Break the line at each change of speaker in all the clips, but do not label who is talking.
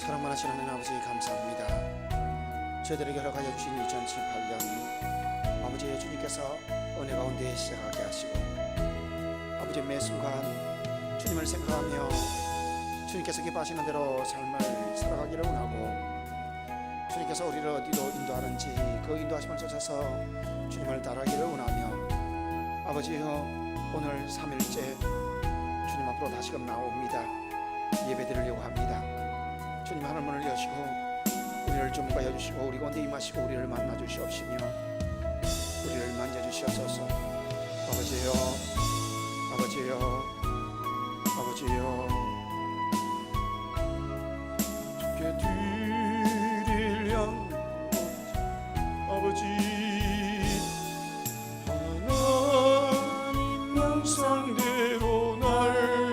사랑 많으신 하나님 아버지 감사합니다. 저희들에게 허락하여 주신 2018년 아버지 주님께서 은혜 가운데 시작하게 하시고 아버지 매 순간 주님을 생각하며 주님께서 기뻐하시는 대로 삶을 살아가기를 원하고 주님께서 우리를 어디로 인도하는지 그 인도하심을 쫓아서 주님을 따라가기를 원하며 아버지여 오늘 3일째 주님 앞으로 다시금 나옵니다. 예배드리려고 합니다. 주님 하늘 문을 여시고 우리를 주목하여 주시고 우리 가운데 임하시고 우리를 만나 주시옵시며 우리를 만져 주시옵소서. 아버지여 아버지여 아버지여 주께 드릴 양 아버지 하나님 명상대로 날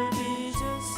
빚으사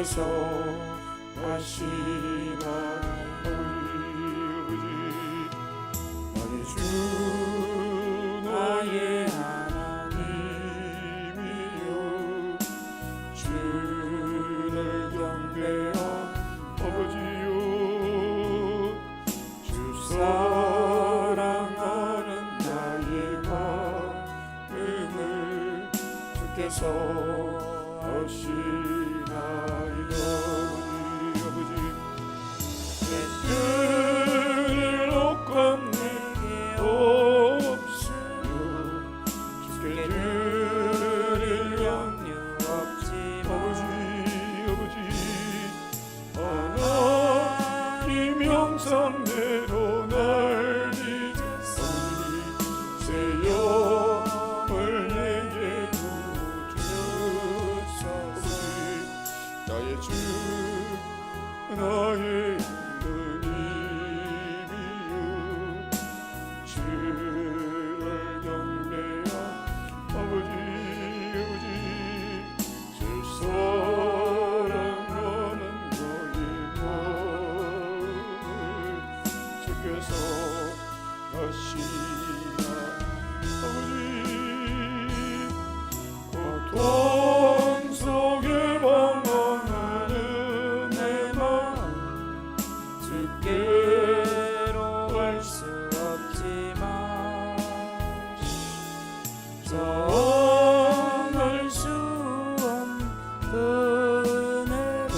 쓰여 하시나 나의 주 나의 하나님이여 주를 경배한 아버지여 주 사랑하는 나의 마음을 주께서 하시나이다. 성대로 날 빚으시니 새 영을 내게 부주소서. 나의 주 나의 은인이여 주를 경배한 아버지 주 사랑하는 너의 주께서 하시나 아버지 고통 속에 방황하는 내 마음 주께로 갈 수 없지만 정할 수 없는 은혜로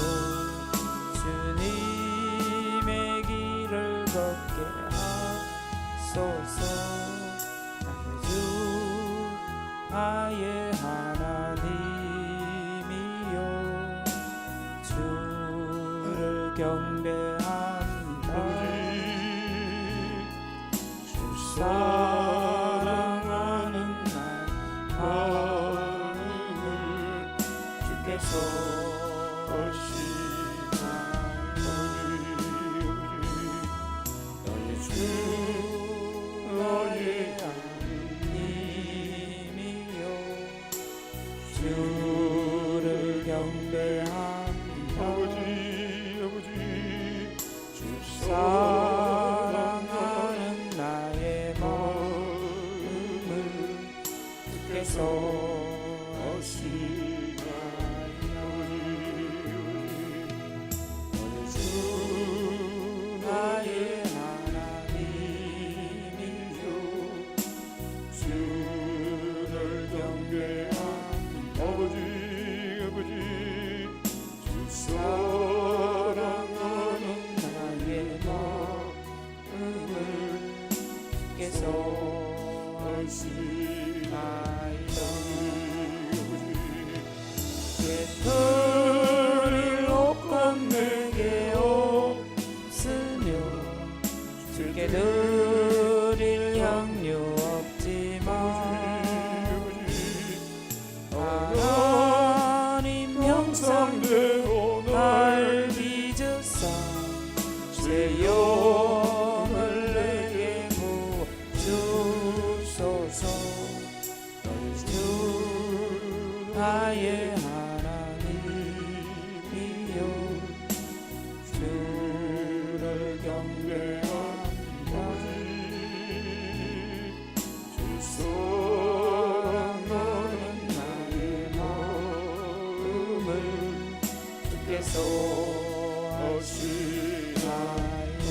주님의 길을 걷게 하소서. 나의 하나님이여 주를 경배한다. 주 사랑하는 나 마음을 주께서
주를 경배하며
아버지 주
사랑하는 나의 마음을 주께서 주 나의 하나님이요 주를 경배하며
아버지 주
사랑하는 나의 마음을 주께서 하시나이다. 깨뜨릴 옷감 내게 없으며 주께 드릴 향유 없지만 하나님 형상대로 날 빚으사 제 영을 내게 부어주소서. 주 나의 하나님이여 주를 경배하며
주
사랑하는 나의 마음을 주께서 하시나이다.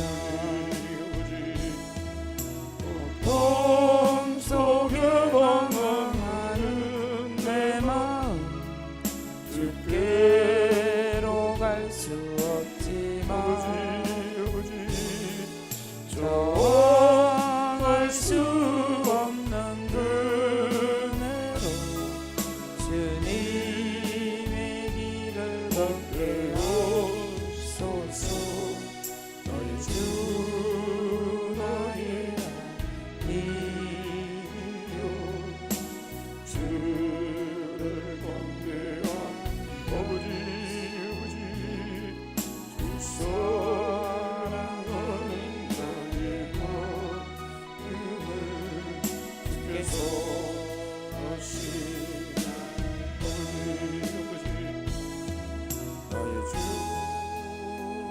고통 속에 방황하는 내 마음 주께로 갈 수 없지만 저항할 수 없는 은혜로 주님의 길을 걷게 하소서. 주 나의 하나님이여
주를 경배하며 아버지 주 사랑하는 나의 마음을
주께서
나의 주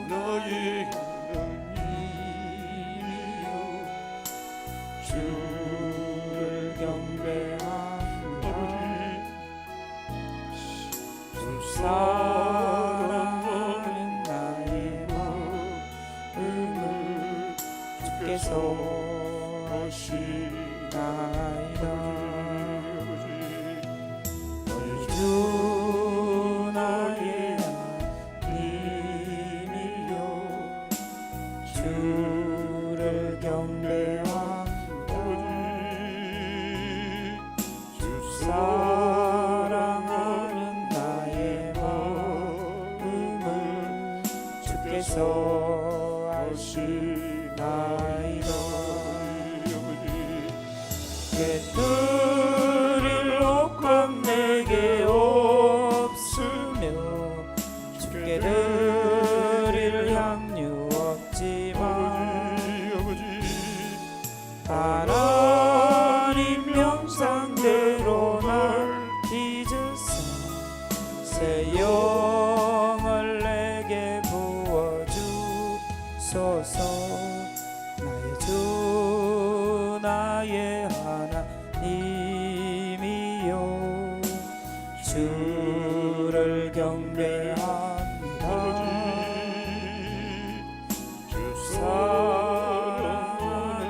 나의
하나님이여 주를 경배하며 주 사랑하는 나의 마음을 주께서 하시나이다. 주 나의 하나님이여 주를 경배하며
주
사랑하는 나의 마음을 주께서 하시나이다. 깨뜨릴 옷감 내게 없으며 주께 드릴 향유 없지만 하나님 형상대로 날 빚으사 새 영을 내게 부어주소서. 나의 주 나의 하나님이여 주를 경배합니다.
주
사랑하는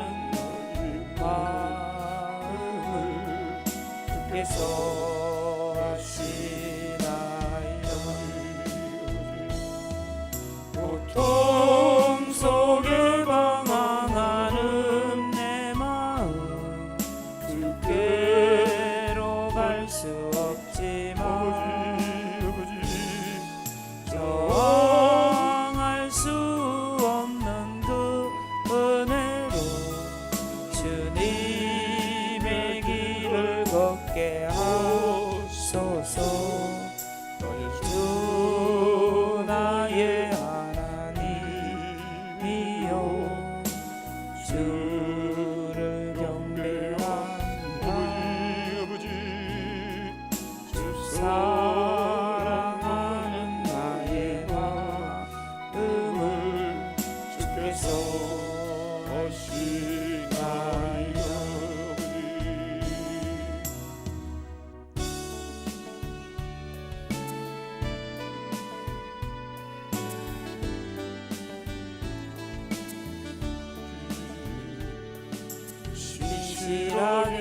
마음을 주께서 하시나이다. 고통 속에 방황하는 내 마음 주께로 갈 수 없지만 진실하게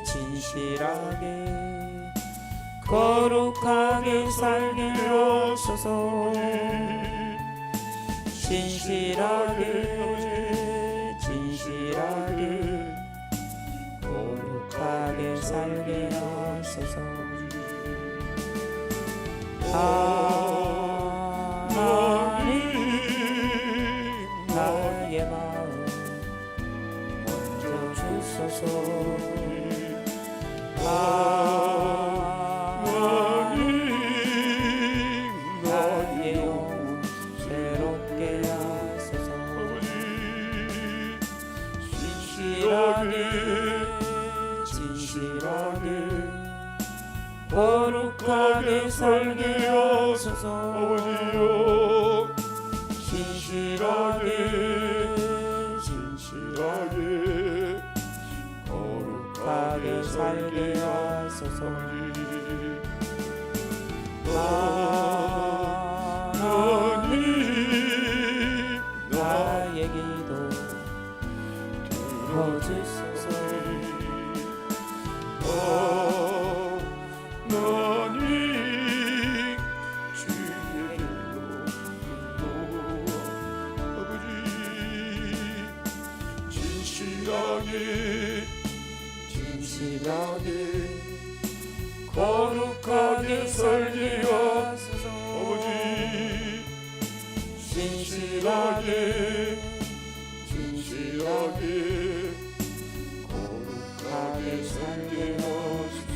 진실하게 거룩하게 살게 하소서. 진실하게 진실하게 거룩하게 살게 하소서. 하나님 나의 마음 먼저 주소서. 하나님 나의 영혼 새롭게 하소서. 진실하게 진실하게 거룩하게 살게 하소서. 진실하게 진실하게 거룩하게 살게 하소서. 하나님 나의 기도 들어주소서.
하나님 주의 길로 아버지 진실하게
진실하게 거룩하게 살게 하소서.
아버지
진실하게
진실하게
거룩하게 살게 하소서.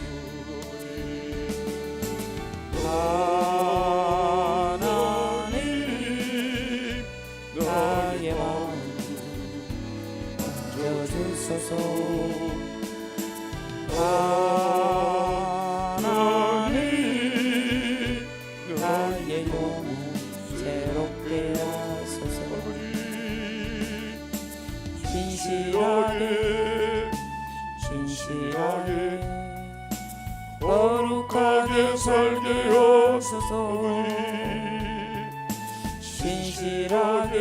하나님 나의 마음 만져주소서. 하나님 나의 영혼 새롭게 하소서. 진실하게 진실하게 거룩하게 살게 하소서. 진실하게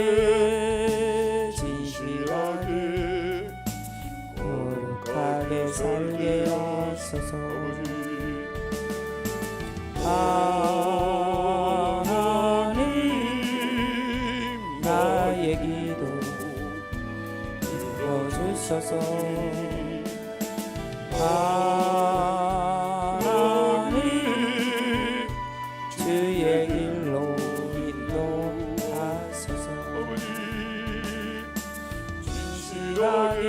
진실하게 거룩하게 살게 하소서. 하나님 나의 기도 들어주소서. 하나님 주의 길로 인도하소서. 진실하게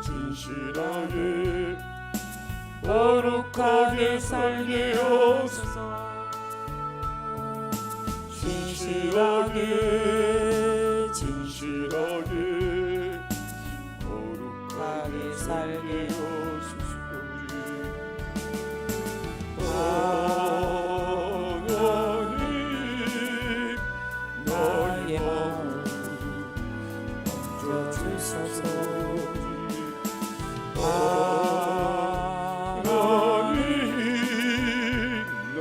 진실하게
거룩하게 살게 하소서. 진실하게
진실하게
거룩하게 살게
하소서. 하나님
나의 마음 만져주소서.
하나님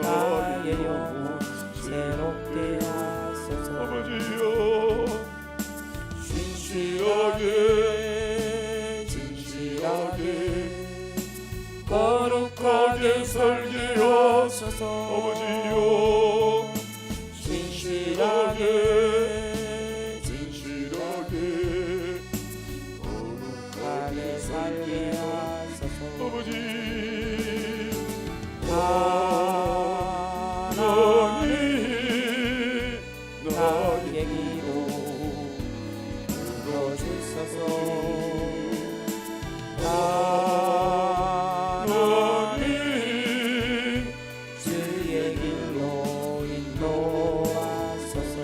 나의 영혼 새롭게 하소서.
아버지여
진실하게 진실하게 거룩하게 살게 하소서.
아버지여
진실하게
진실하게
거룩하게 살게 하소서.
아버지
하나님 나의 기도 들어주소서. 하나님 주의 길로 인도하소서.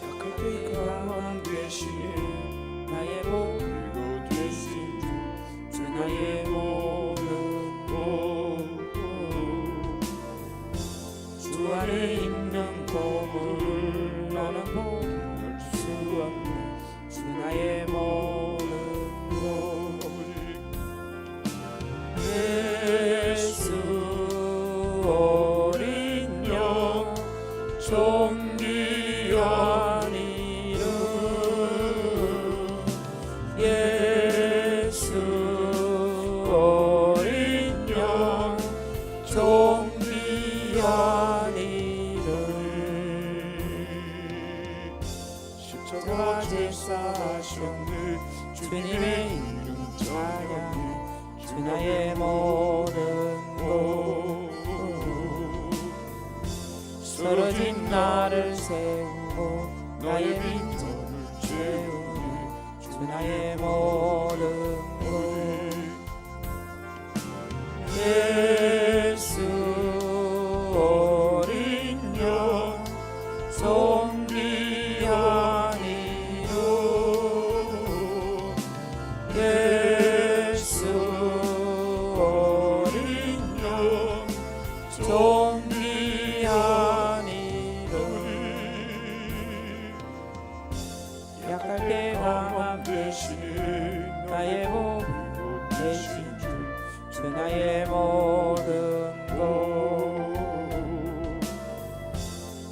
약할 때 강한 대신에
나의 복
이거 대신
주 나의 모든 주 안에 있는 보물 너는 포기할 수 없네. 주 나의 모든 십자가 제사하셨네 주님의 이름 찬양해 주 나의 모든 것 쓰러진 나를 세우고 나의 빈손을 채우네 주 나의 모든 것 예수 어린 양 존귀하니로 예수 어린 양 존귀하니로 약할 때 강함 대신에 나의 복 대신 주 나의 모든 것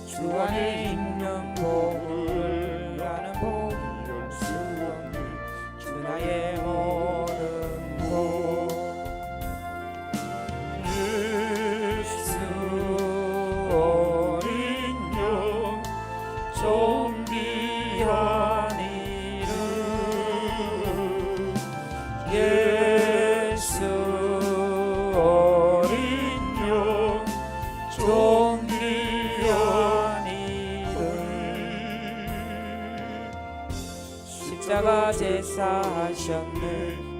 주 안에 있는 복을 나는 포기할 수 없네 주 나의 모든 것 예수 어린 양 존귀하니라 예수 어린 양 십자가 제사하셨네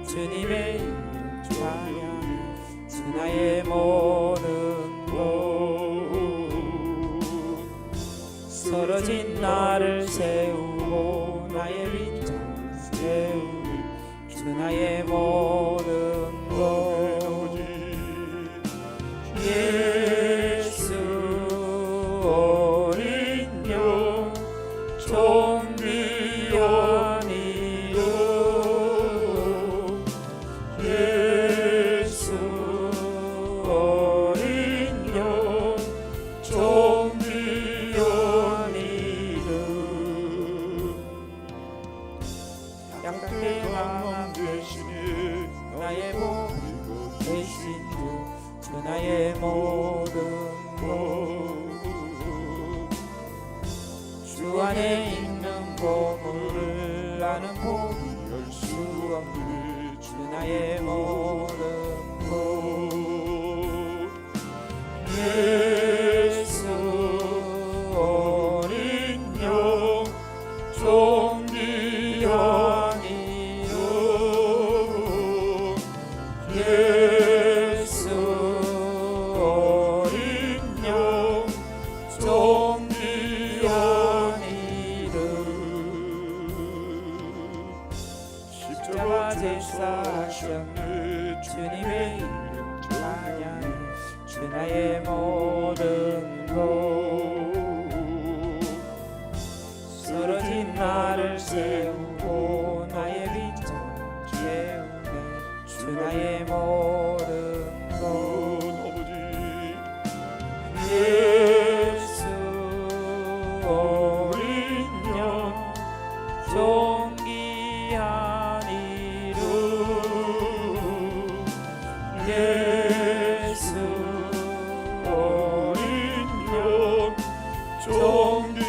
주님의 이름 찬양해 주 나의 모든 것 쓰러진 나를 세우고 나의 빈손을 세우니 주 나의 모든 것 예수 어린 양 존귀하니로 예수 어린 양 존귀하니로 약하게 강함 대신에 나의 복 대신 주 나의 모든 것 주 안에 있는 보물을 나는 포기할 수 없네 주 나의 모든 것 예수 어린 양 존귀하니로 예수 어린 양 십자가 제사하셨네 주님의 이름 찬양해 주 나의 모든 것 쓰러진 나를 세우고 나의 빈손 채우네 주 나의 모든 것 예수 어린 양 존귀하니로 예수 어린 양 존귀하니로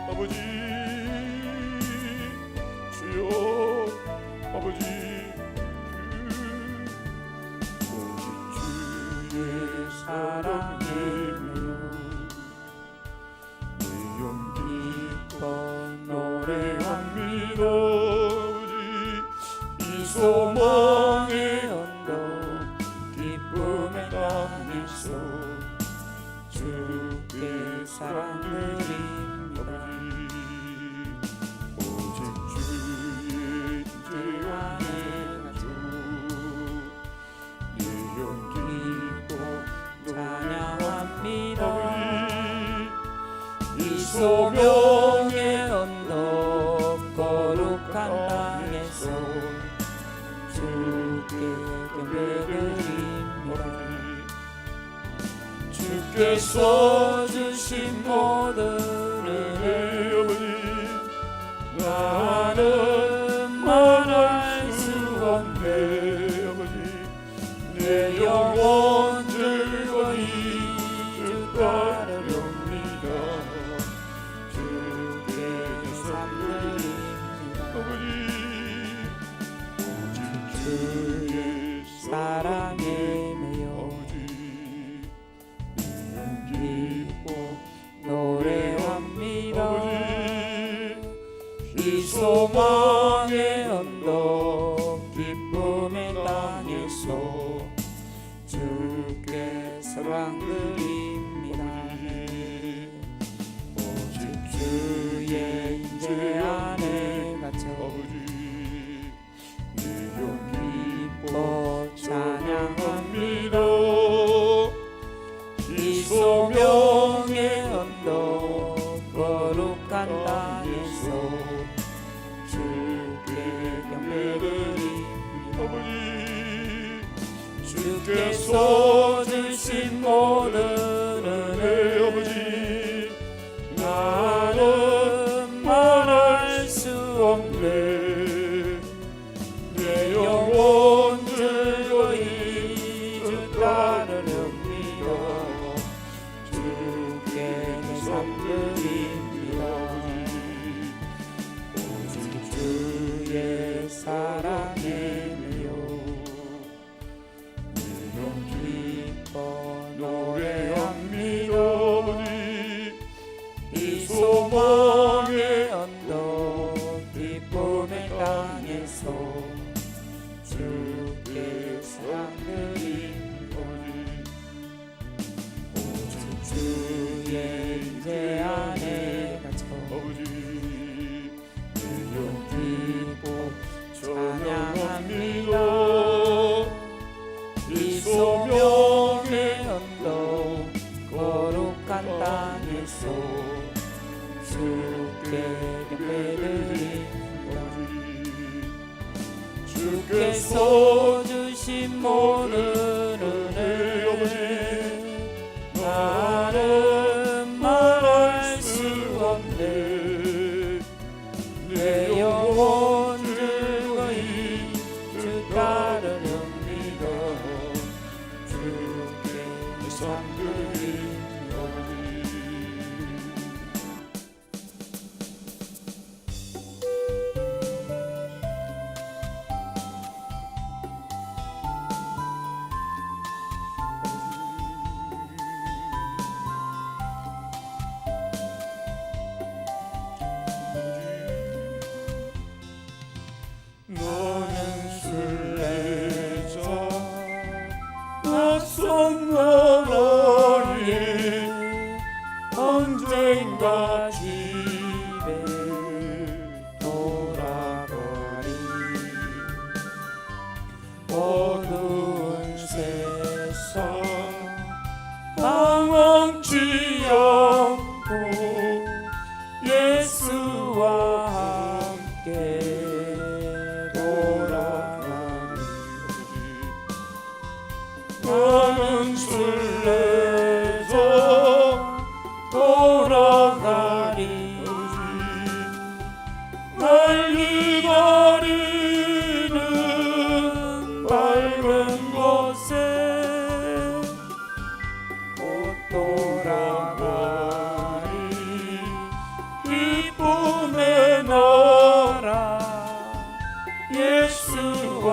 아버지 주여 아버지 오직 주의 사랑이며 내 영기 노래합니다 아버지 이 소망의 언덕 기쁨의 땅에서 주께 사랑드립니다 오직 주의 인재하는 주내 영기고
찬양합니다 이
소명의
언덕 거룩한 땅에서 주께 경배드립니다 주께서 주신 모든 은혜 나는 말할 수 없네
아버지 내
사랑에 매여 기뻐 노래합니다. 이 소망의 언덕 기쁨의 땅에서 주께 사랑 드립니다. 오직 주의 임재 안에 갇혀 기뻐 찬양합니다. 이 소명의 언덕 거룩한 땅에서 주께 경배드립니다. 주께서 주신 모든 은혜 나는 말할 수 없네. 내 영혼 즐거이 주 따르렵니다. 주께 내 삶 드립니다. 오직 주의 사랑에 매여 기뻐 노래합니다. 이 소망의 언덕 기쁨의 땅에서 주께 사랑 드립니다. 오직 주의 임재 안에 갇혀 기뻐 찬양합니다. 이 소명의 언덕 거룩한 땅에서 주께 경배드립니다. 주께서 주신 모든 은혜 나는 말할 수 없네. 내 영혼 즐거이 주 따르렵니다. 주께 삶 드립니다.
너는 순례자 낯선 나라에 언젠가
집에 돌아가리. 어두운 세상
방황치 않고
예수와 함께 돌아가리.
나는 순례자
돌아가리.
날 기다리는
밝은 곳에 곧 돌아가리. 기쁨의 나라 예수와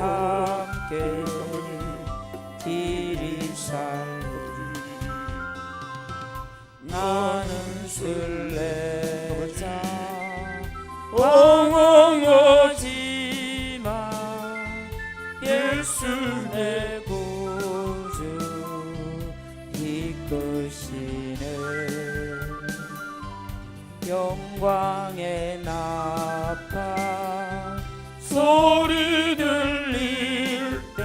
함께 길이 살고. 나는 순례자 방황하지만 예수 내 구주 이끄시네. 영광의 나팔 소리 들릴 때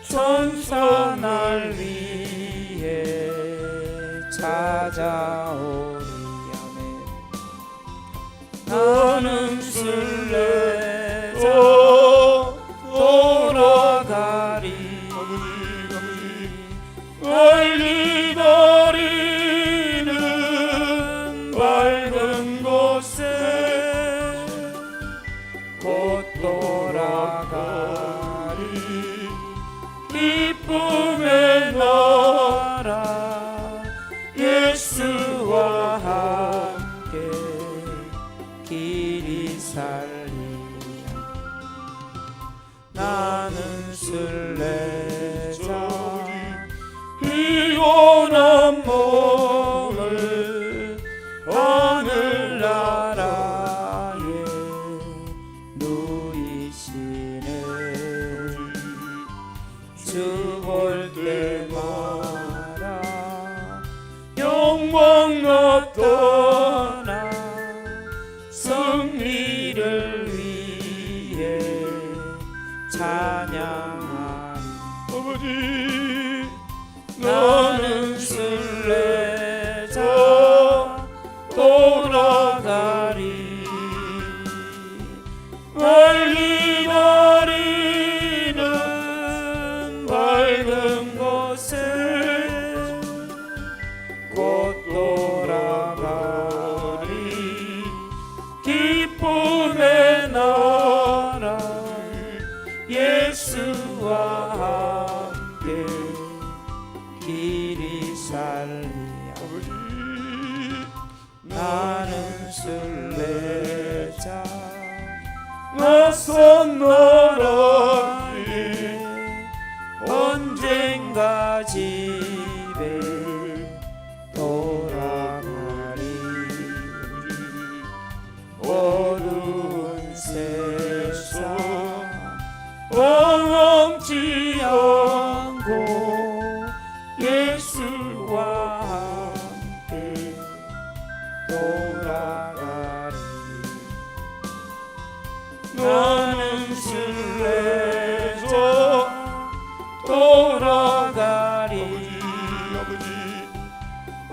천사 날 위해 찾아오리. 아멘. 나는 순례자 돌아가리. 날 기다리는 밝은 곳에 곧 돌아가리. 기쁨의 나라 예수와 함께 길이 살리라. 나는 순례자
피곤한
몸을 하늘나라에 누이시네 주 볼 때마다
영광
떠나 승리를 위해 찬양하리
아버지
나는 순례자 돌아가리 날 기다리는 밝은 곳에 곧 돌아가리 기쁨의 나라 예수와 함께 길이 살리
아버지
나는 순례자
낯선 나라에
언젠가 집에 돌아가리 어두운 세상 망치 않고 예수와 함께 돌아가리 나는 순례자 돌아가리
아버지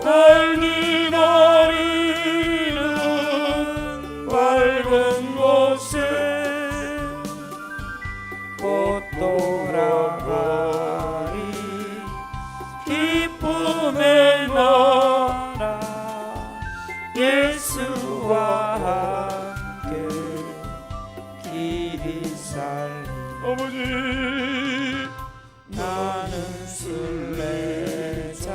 날 기다리는 밝은 곳에 곧 돌아가리 기쁨의 나라 예수와 함께 길이 살리
아버지
나는 순례자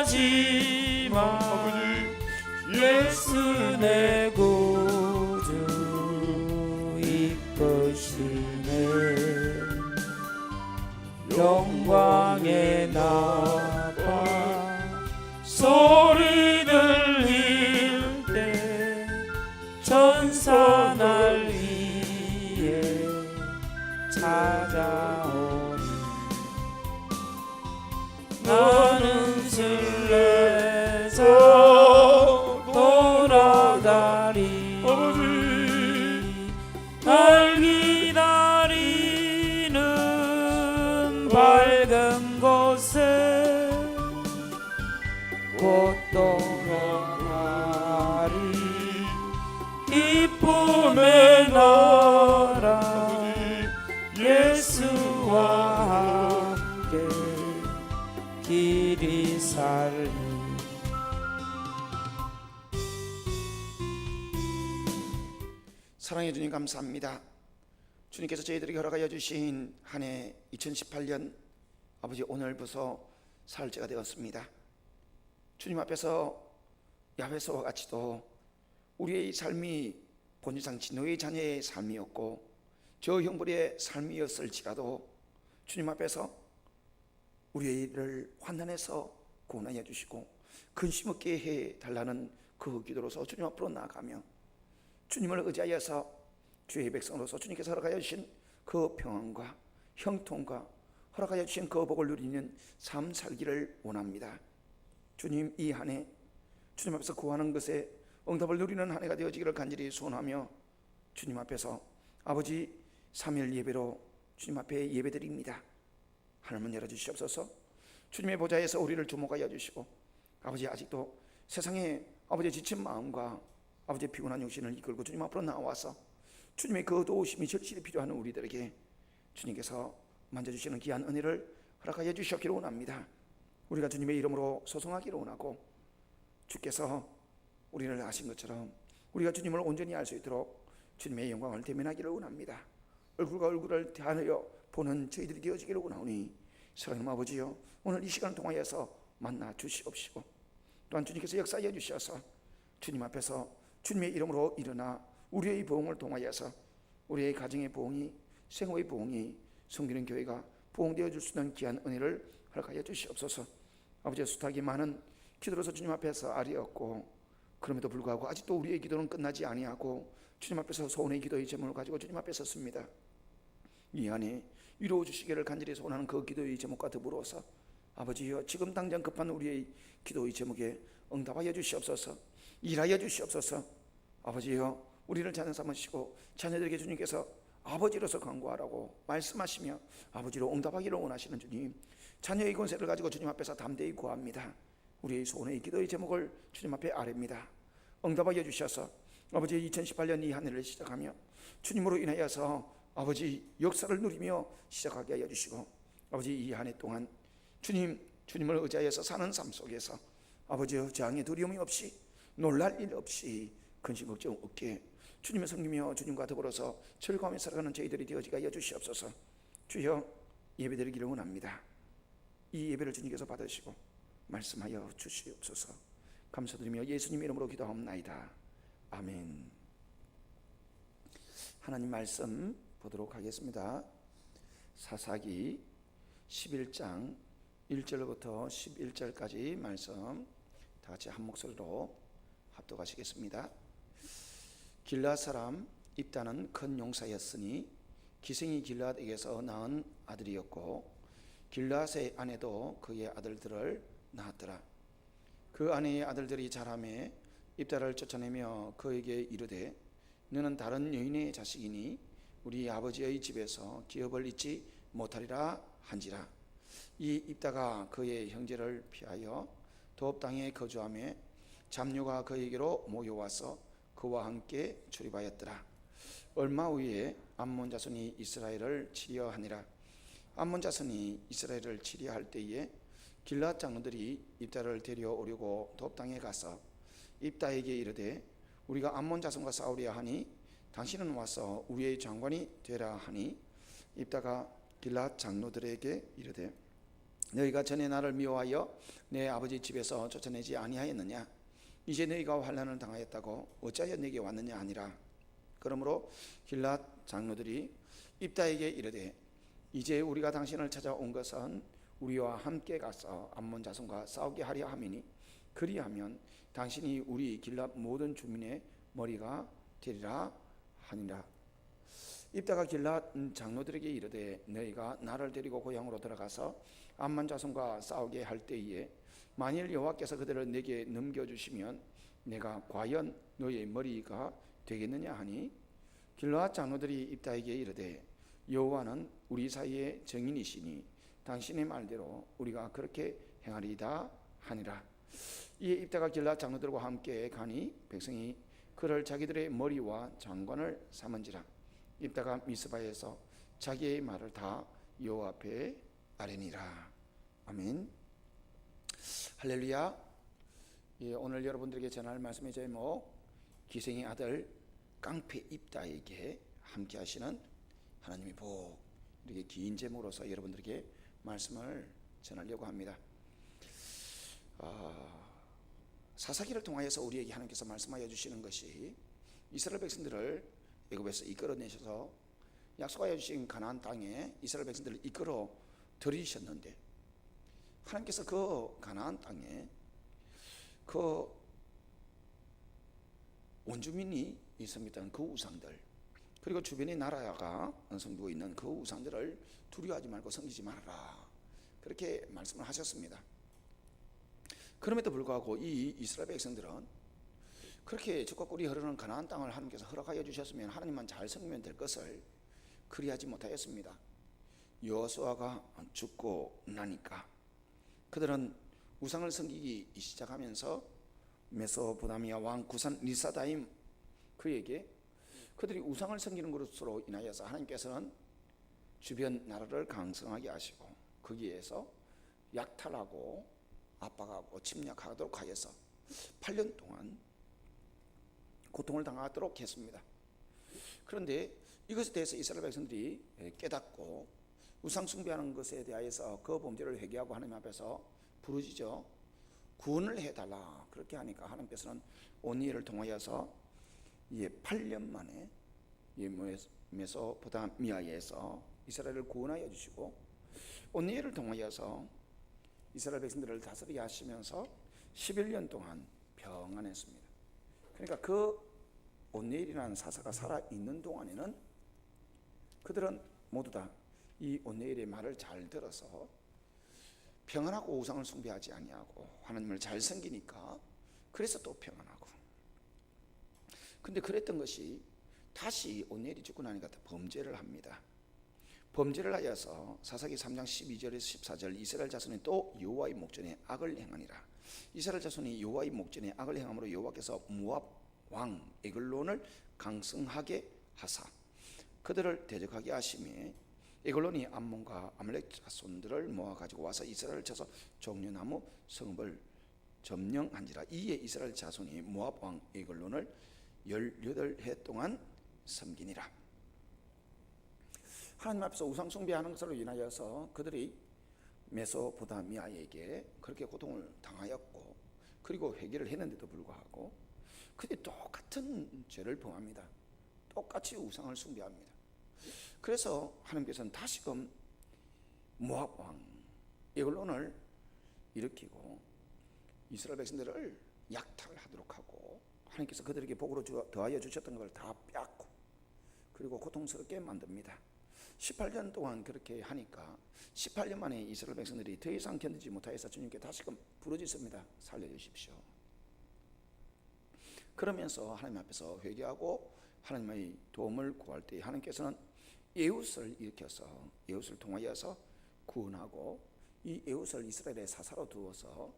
방황하지 마 예수 내 구주 이끄시네 영광의 나팔 소리 들릴 때 천사 날 위에 찾아오니 나는 순례자 돌아가리
아버지
날 기다리는 밝은 곳에 곧 돌아가리 기쁨의 나라 예수와 함께 길이 살리
사랑해 주님 감사합니다. 주님께서 저희들에게 허락하여 주신 한 해 2018년 아버지 오늘부터 사흘째가 되었습니다. 주님 앞에서 야훼서와 같이도 우리의 삶이 본질상 진노의 자녀의 삶이었고 저 형벌의 삶이었을지라도 주님 앞에서 우리를 환난에서 구원하여 주시고 근심 없게 해달라는 그 기도로서 주님 앞으로 나아가며 주님을 의지하여서 주의 백성으로서 주님께서 허락하여 주신 그 평안과 형통과 허락하여 주신 그 복을 누리는 삶 살기를 원합니다. 주님 이 한 해 주님 앞에서 구하는 것에 응답을 누리는 한 해가 되어지기를 간절히 소원하며 주님 앞에서 아버지 3일 예배로 주님 앞에 예배드립니다. 하늘문 열어주시옵소서. 주님의 보좌에서 우리를 주목하여 주시고 아버지 아직도 세상에 아버지 지친 마음과 아버지 피곤한 육신을 이끌고 주님 앞으로 나와서 주님의 그 도우심이 절실히 필요한 우리들에게 주님께서 만져주시는 귀한 은혜를 허락하여 주셨기를 원합니다. 우리가 주님의 이름으로 소송하기를 원하고 주께서 우리를 아신 것처럼 우리가 주님을 온전히 알 수 있도록 주님의 영광을 대면하기를 원합니다. 얼굴과 얼굴을 대하여 보는 저희들이 되어지기를 원하오니 사랑하는 아버지요 오늘 이 시간을 통하여서 만나 주시옵시고 또한 주님께서 역사하여 주셔서 주님 앞에서 주님의 이름으로 일어나 우리의 보험을 통하여서 우리의 가정의 부흥이, 생업의 부흥이, 섬기는 교회가 부흥되어 줄 수 있는 귀한 은혜를 허락하여 주시옵소서. 아버지, 수탁이 많은 기도로서 주님 앞에서 아뢰었고, 그럼에도 불구하고 아직도 우리의 기도는 끝나지 아니하고 주님 앞에서 소원의 기도의 제목을 가지고 주님 앞에 섰습니다. 이 안에 이루어 주시기를 간절히 소원하는 그 기도의 제목과 더불어서 아버지여, 지금 당장 급한 우리의 기도의 제목에 응답하여 주시옵소서. 일하여 주시옵소서. 아버지여, 우리를 자녀 삼으시고 자녀들에게 주님께서 아버지로서 간구하라고 말씀하시며 아버지로 응답하기를 원하시는 주님, 자녀의 권세를 가지고 주님 앞에서 담대히 구합니다. 우리의 소원의 기도의 제목을 주님 앞에 아뢰입니다. 응답하여 주셔서 아버지, 2018년 이 한 해를 시작하며 주님으로 인하여서 아버지 역사를 누리며 시작하게 하여 주시고, 아버지 이 한 해 동안 주님을 의지하여서 사는 삶 속에서 아버지여, 저항의 두려움이 없이, 놀랄 일 없이, 근심 걱정 없게 주님을 섬기며 주님과 더불어서 즐거움에 살아가는 저희들이 되어지게 하여 주시옵소서. 주여, 예배드리기를 원합니다. 이 예배를 주님께서 받으시고 말씀하여 주시옵소서. 감사드리며 예수님 이름으로 기도하옵나이다. 아멘. 하나님 말씀 보도록 하겠습니다. 사사기 11장 1절부터 11절까지 말씀 다 같이 한 목소리로 합독하시겠습니다. 길르앗 사람 입다는 큰 용사였으니 기생이 길르앗에게서 낳은 아들이었고, 길르앗의 아내도 그의 아들들을 낳았더라. 그 아내의 아들들이 자라매 입다를 쫓아내며 그에게 이르되, 너는 다른 여인의 자식이니 우리 아버지의 집에서 기업을 잊지 못하리라 한지라. 이 입다가 그의 형제를 피하여 도읍 땅에 거주하며 잡녀가 그에게로 모여와서 그와 함께 출입하였더라. 얼마 후에 암몬 자손이 이스라엘을 치려하니라. 암몬 자손이 이스라엘을 치려할 때에 길르앗 장로들이 입다를 데려오려고 도읍 땅에 가서 입다에게 이르되, 우리가 암몬 자손과 싸우려 하니 당신은 와서 우리의 장관이 되라 하니, 입다가 길르앗 장로들에게 이르되, 너희가 전에 나를 미워하여 내 아버지 집에서 쫓아내지 아니하였느냐? 이제 너희가 환난을 당하였다고 어찌하여 내게 왔느냐 하니라. 그러므로 길르앗 장로들이 입다에게 이르되, 이제 우리가 당신을 찾아온 것은 우리와 함께 가서 암몬 자손과 싸우게 하려 함이니, 그리하면 당신이 우리 길르앗 모든 주민의 머리가 되리라 하니라. 입다가 길르앗 장로들에게 이르되, 너희가 나를 데리고 고향으로 들어가서 암몬 자손과 싸우게 할 때에 만일 여호와께서 그들을 내게 넘겨주시면 내가 과연 너희의 머리가 되겠느냐 하니, 길르앗 장로들이 입다에게 이르되, 여호와는 우리 사이의 정인이시니 당신의 말대로 우리가 그렇게 행하리이다 하니라. 이에 입다가 길르앗 장로들과 함께 가니 백성이 그를 자기들의 머리와 장관을 삼은지라. 입다가 미스바에서 자기의 말을 다 여호와 앞에 아뢰니라. 아멘. 할렐루야. 오늘 여러분들에게 전할 말씀의 제목, 기생의 아들 깡패 입다에게 함께 하시는 하나님의 복, 이렇게 긴 제목으로서 여러분들에게 말씀을 전하려고 합니다. 사사기를 통하여서 우리에게 하나님께서 말씀하여 주시는 것이, 이스라엘 백성들을 애굽에서 이끌어내셔서 약속하여 주신 가나안 땅에 이스라엘 백성들을 이끌어 들이셨는데, 하나님께서 그 가나안 땅에 그 원주민이 섬겼던 그 우상들, 그리고 주변의 나라가 섬기고 있는 그 우상들을 두려워하지 말고 섬기지 말아라, 그렇게 말씀을 하셨습니다. 그럼에도 불구하고 이 이스라엘 백성들은 그렇게 죽고 꿀이 흐르는 가나안 땅을 하나님께서 허락하여 주셨으면 하나님만 잘 섬기면 될 것을 그리하지 못하였습니다. 여호수아가 죽고 나니까 그들은 우상을 섬기기 시작하면서 메소포타미아 왕 구산 리사다임 그에게 그들이 우상을 섬기는 것으로 인하여서 하나님께서는 주변 나라를 강성하게 하시고 거기에서 약탈하고 압박하고 침략하도록 하여서 8년 동안 고통을 당하도록 했습니다. 그런데 이것에 대해서 이스라엘 백성들이 깨닫고 우상 숭배하는 것에 대하여서 그 범죄를 회개하고 하나님 앞에서 부르짖어 구원을 해달라, 그렇게 하니까 하나님께서는 온니엘을 통하여서 이제 8년 만에 이 메소포타미아에서 이스라엘을 구원하여 주시고 온니엘을 통하여서 이스라엘 백성들을 다스리게 하시면서 11년 동안 평안했습니다. 그러니까 그 온니엘이라는 사사가 살아있는 동안에는 그들은 모두 다 이 온니엘의 말을 잘 들어서 평안하고 우상을 숭배하지 아니하고 하나님을 잘 섬기니까 그래서 또 평안하고. 근데 그랬던 것이 다시 온니엘이 죽고 나니까 범죄를 합니다. 범죄를 하여서 사사기 3장 12절에서 14절 이스라엘 자손이 또 여호와의 목전에 악을 행하니라. 이스라엘 자손이 여호와의 목전에 악을 행함으로 여호와께서 모압 왕 에글론을 강성하게 하사 그들을 대적하게 하심에 에글론이 암몬과 아말렉 자손들을 모아 가지고 와서 이스라엘을 쳐서 종려나무 성읍을 점령한지라. 이에 이스라엘 자손이 모압 왕 에글론을 18해 동안 섬기니라. 하나님 앞에서 우상 숭배하는 것으로 인하여서 그들이 메소포타미아에게 그렇게 고통을 당하였고, 그리고 회개를 했는데도 불구하고 그들이 똑같은 죄를 범합니다. 똑같이 우상을 숭배합니다. 그래서 하나님께서는 다시금 모압 왕 에글론을 일으키고 이스라엘 백성들을 약탈하도록 하고, 하나님께서 그들에게 복으로 더하여 주셨던 걸 다 빼앗고 그리고 고통스럽게 만듭니다. 18년 동안 그렇게 하니까 18년 만에 이스라엘 백성들이 더 이상 견디지 못하여서 주님께 다시금 부르짖습니다. 살려주십시오. 그러면서 하나님 앞에서 회개하고 하나님의 도움을 구할 때 하나님께서는 에훗을 일으켜서 에훗을 통하여서 구원하고, 이 에훗을 이스라엘의 사사로 두어서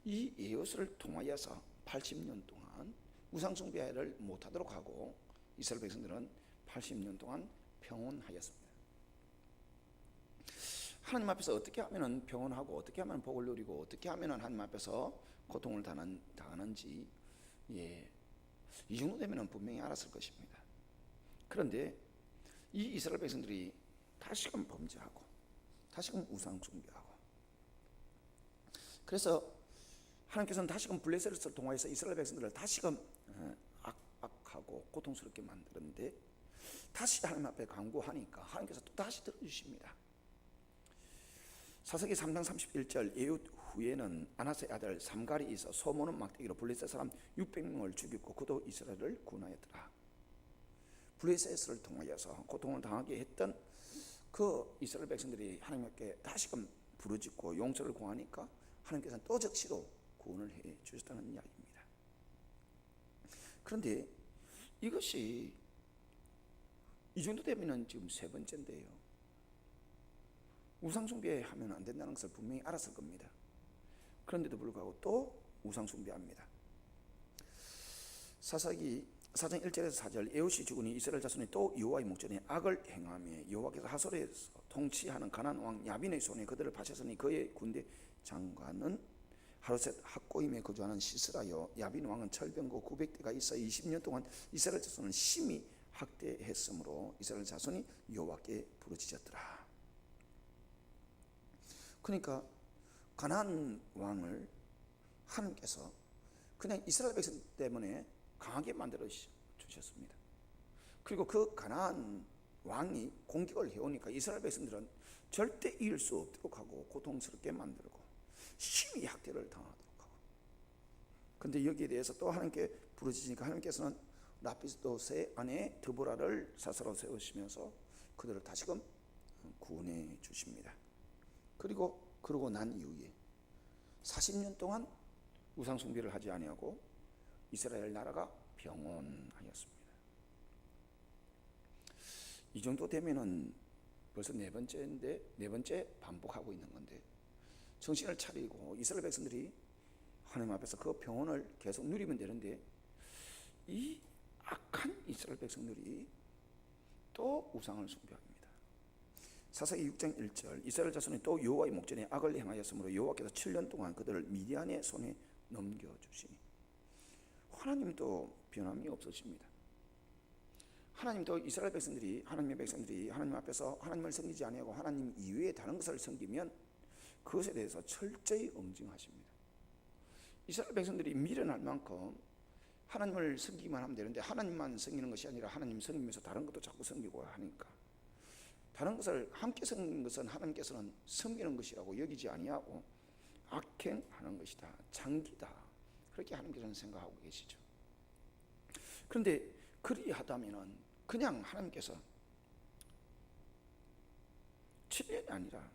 이 에훗을 통하여서 80년 동안 우상 숭배를 못하도록 하고 이스라엘 백성들은 80년 동안 평온하였습니다. 하나님 앞에서 어떻게 하면 평온하고 어떻게 하면 복을 누리고 어떻게 하면 하나님 앞에서 고통을 당하는지 이 정도 되면 분명히 알았을 것입니다. 그런데 이 이스라엘 백성들이 다시금 범죄하고 다시금 우상 숭배하고, 그래서 하나님께서는 다시금 블레셋을 통하여서 이스라엘 백성들을 다시금 악하고 고통스럽게 만드는데, 다시 하나님 앞에 간구하니까 하나님께서 또 다시 들어주십니다. 사사기 3장 31절 에훗 후에는 아나스의 아들 삼갈이 있어 소모는 막대기로 블레셋 사람 600명을 죽였고 그도 이스라엘을 구원하였더라. 블레셋을 통하여서 고통을 당하게 했던 그 이스라엘 백성들이 하나님께 다시금 부르짖고 용서를 구하니까 하나님께서는 또 즉시로 구원을 해 주셨다는 이야기입니다. 그런데 이것이 이 정도 되면 지금 세 번째인데요, 우상 숭배하면 안 된다는 것을 분명히 알았을 겁니다. 그런데도 불구하고 또 우상 숭배합니다. 사사기 4장 1절에서 4절 에훗이 죽으니 이스라엘 자손이 또 여호와의 목전에 악을 행하며 여호와께서 하솔에서 통치하는 가나안 왕 야빈의 손에 그들을 파셨으니 그의 군대 장관은 하루셋 학고임에 거주하는 시스라요. 야빈 왕은 철병거 900대가 있어 20년 동안 이스라엘 자손을 심히 학대했으므로 이스라엘 자손이 여호와께 부르짖었더라. 그러니까 가나안 왕을 하나님께서 그냥 이스라엘 백성 때문에 강하게 만들어 주셨습니다. 그리고 그 가나안 왕이 공격을 해오니까 이스라엘 백성들은 절대 이길 수 없도록 하고 고통스럽게 만들고 심히 학대를 당하도록 하고, 그런데 여기에 대해서 또 하나님께 부르짖으니까 하나님께서는 라피스도스의 아내 드보라를 사사로 세우시면서 그들을 다시금 구원해 주십니다. 그러고 난 이후에 40년 동안 우상 숭배를 하지 아니하고 이스라엘 나라가 평온하였습니다. 이 정도 되면은 벌써 네 번째 반복하고 있는 건데, 정신을 차리고 이스라엘 백성들이 하나님 앞에서 그 평온을 계속 누리면 되는데, 이 악한 이스라엘 백성들이 또 우상을 숭배합니다. 사사기 6장 1절 이스라엘 자손이 또 여호와의 목전에 악을 행하였으므로 여호와께서 7년 동안 그들을 미디안의 손에 넘겨주시니, 하나님도 변함이 없으십니다. 하나님도 이스라엘 백성들이 하나님의 백성들이 하나님 앞에서 하나님을 섬기지 아니하고 하나님 이외에 다른 것을 섬기면 그것에 대해서 철저히 응징하십니다. 이스라엘 백성들이 미련할 만큼 하나님을 섬기기만 하면 되는데 하나님만 섬기는 것이 아니라 하나님 섬기면서 다른 것도 자꾸 섬기고 하니까 다른 것을 함께 섬기는 것은 하나님께서는 섬기는 것이라고 여기지 아니하고 악행하는 것이다, 장기다, 그렇게 하나님께서는 생각하고 계시죠. 그런데 그리하다면은 그냥 하나님께서 7년이 아니라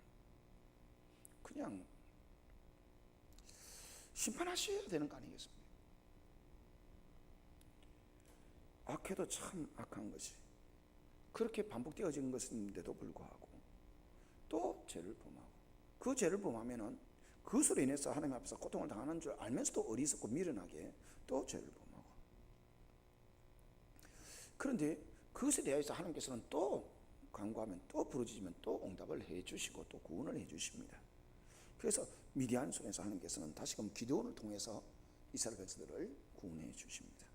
그냥 심판하셔야 되는 거 아니겠습니까? 악해도 참 악한 것이 그렇게 반복되어진 것인데도 불구하고 또 죄를 범하고 그 죄를 범하면은 그것으로 인해서 하나님 앞에서 고통을 당하는 줄 알면서도 어리석고 미련하게 또 죄를 범하고, 그런데 그것에 대해서 하나님께서는 또 간구하면 또 부르짖으면 또 응답을 해주시고 또 구원을 해주십니다. 그래서 미디안 손에서 하나님께서는 다시금 기드온을 통해서 이스라엘 백성들을 구원해 주십니다.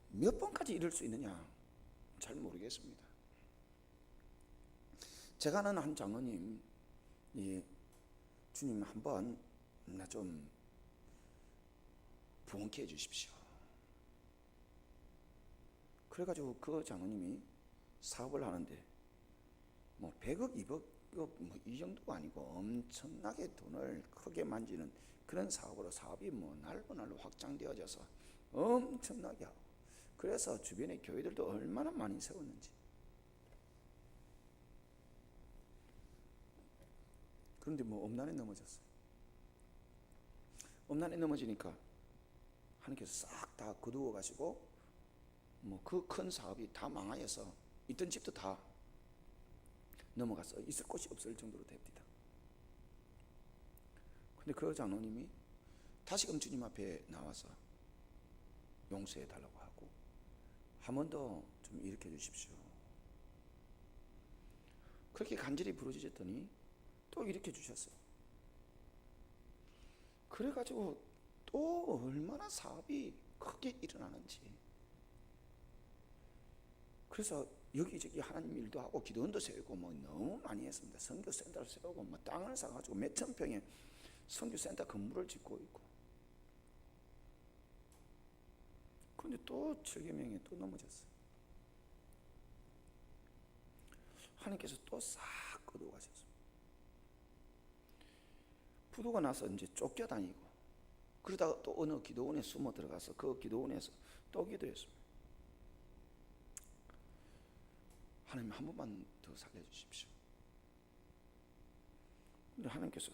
몇 번까지 이럴 수 있느냐 잘 모르겠습니다. 제가 아는 한 장로님, 주님 한번 나 좀 부흥케 해주십시오. 그래가지고 그 장로님이 사업을 하는데 뭐 100억, 200억 뭐 이 정도가 아니고 엄청나게 돈을 크게 만지는 그런 사업으로 사업이 뭐 날로 날로 확장되어져서 엄청나게 하고, 그래서 주변의 교회들도 얼마나 많이 세웠는지. 그런데 뭐 엄난에 넘어졌어요. 엄난에 넘어지니까 하나님께서 싹 다 거두어 가시고 뭐 그 큰 사업이 다 망하여서 있던 집도 다 넘어가서 있을 곳이 없을 정도로 됩니다. 근데 그 장로님이 다시금 주님 앞에 나와서 용서해 달라고 하고 한 번 더 좀 일으켜 주십시오. 그렇게 간절히 부르짖었더니 또 일으켜 주셨어요. 그래가지고 또 얼마나 사업이 크게 일어나는지. 그래서 여기저기 하나님 일도 하고 기도원도 세우고 뭐 너무 많이 했습니다. 선교센터를 세우고 뭐 땅을 사가지고 몇천 평의 선교센터 건물을 짓고 있고. 그런데 또 7계명에 또 넘어졌어요. 하나님께서 또 싹 거두어 가셨습니다. 부도가 나서 이제 쫓겨다니고, 그러다가 또 어느 기도원에 숨어 들어가서 그 기도원에서 또 기도했습니다. 하나님 한 번만 더 살려주십시오. 근데 하나님께서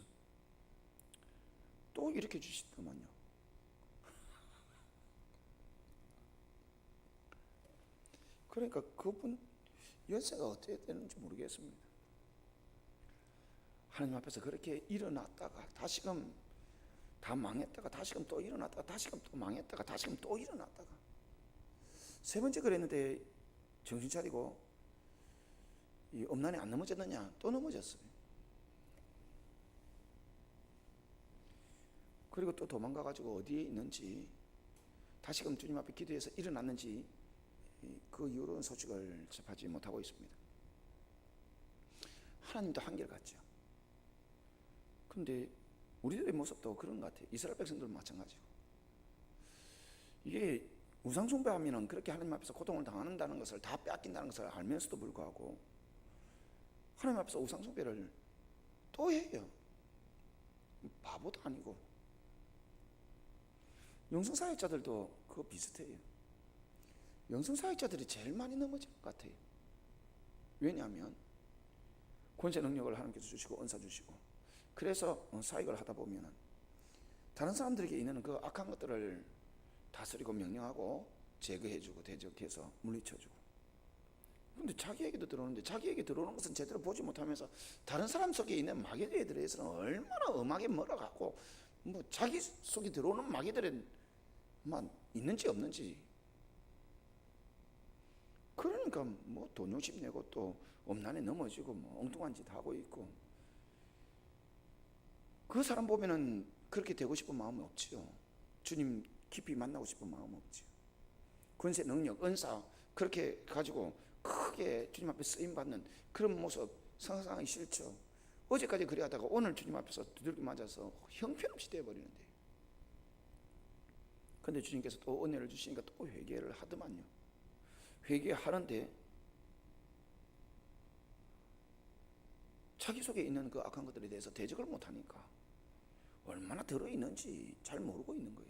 또 이렇게 주시더만요. 그러니까 그분 연세가 어떻게 되는지 모르겠습니다. 하나님 앞에서 그렇게 일어났다가 다시금 다 망했다가 다시금 또 일어났다가 다시금 또 망했다가 다시금 또 일어났다가 세 번째 그랬는데 정신 차리고 이 엄난에 안 넘어졌느냐? 또 넘어졌어요. 그리고 또 도망가 가지고 어디에 있는지 다시금 주님 앞에 기도해서 일어났는지 그 이후로는 소식을 접하지 못하고 있습니다. 하나님도 한결같죠. 그런데 우리들의 모습도 그런 것 같아요. 이스라엘 백성들은 마찬가지고. 이게 우상숭배하면 그렇게 하나님 앞에서 고통을 당한다는 것을 다 빼앗긴다는 것을 알면서도 불구하고 하나님 앞에서 우상숭배를 또 해요. 바보도 아니고. 영성사역자들도 그거 비슷해요. 영성사역자들이 제일 많이 넘어질 것 같아요. 왜냐하면 권세 능력을 하나님께서 주시고 은사 주시고, 그래서 사역을 하다 보면 다른 사람들에게 있는 그 악한 것들을 다스리고 명령하고 제거해주고 대적해서 물리쳐주고, 근데 자기에게도 들어오는데 자기에게 들어오는 것은 제대로 보지 못하면서 다른 사람 속에 있는 마귀들에 대해서는 얼마나 엄하게 몰아가고 뭐 자기 속에 들어오는 마귀들은 있는지 없는지, 그러니까 뭐 돈 욕심 내고 또 엄난에 넘어지고 뭐 엉뚱한 짓 하고 있고, 그 사람 보면은 그렇게 되고 싶은 마음은 없지요. 주님 깊이 만나고 싶은 마음은 없지요. 권세 능력 은사 그렇게 가지고 크게 주님 앞에 쓰임받는 그런 모습 상상하기 싫죠. 어제까지 그래 하다가 오늘 주님 앞에서 두들겨 맞아서 형편없이 되어버리는데, 근데 주님께서 또 은혜를 주시니까 또 회개를 하더만요. 회개하는데 자기 속에 있는 그 악한 것들에 대해서 대적을 못하니까 얼마나 들어있는지 잘 모르고 있는 거예요.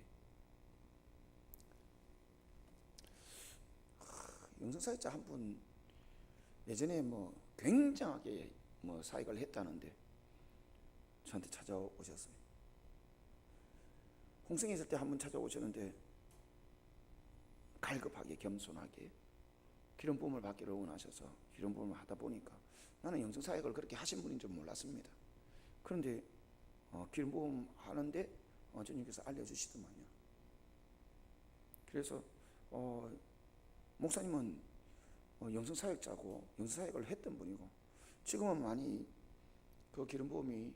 영성사역자 한 분 예전에 뭐 굉장하게 뭐 사역을 했다는데 저한테 찾아오셨어요. 홍성에 있을 때 한 번 찾아오셨는데 갈급하게 겸손하게 기름 부음을 받기를 원하셔서 기름 부음을 하다 보니까 나는 영성 사역을 그렇게 하신 분인 줄 몰랐습니다. 그런데 기름 부음 하는데 주님께서 알려주시더만요. 그래서 목사님은 영성 사역자고 영성 사역을 했던 분이고 지금은 많이 그 기름 부음이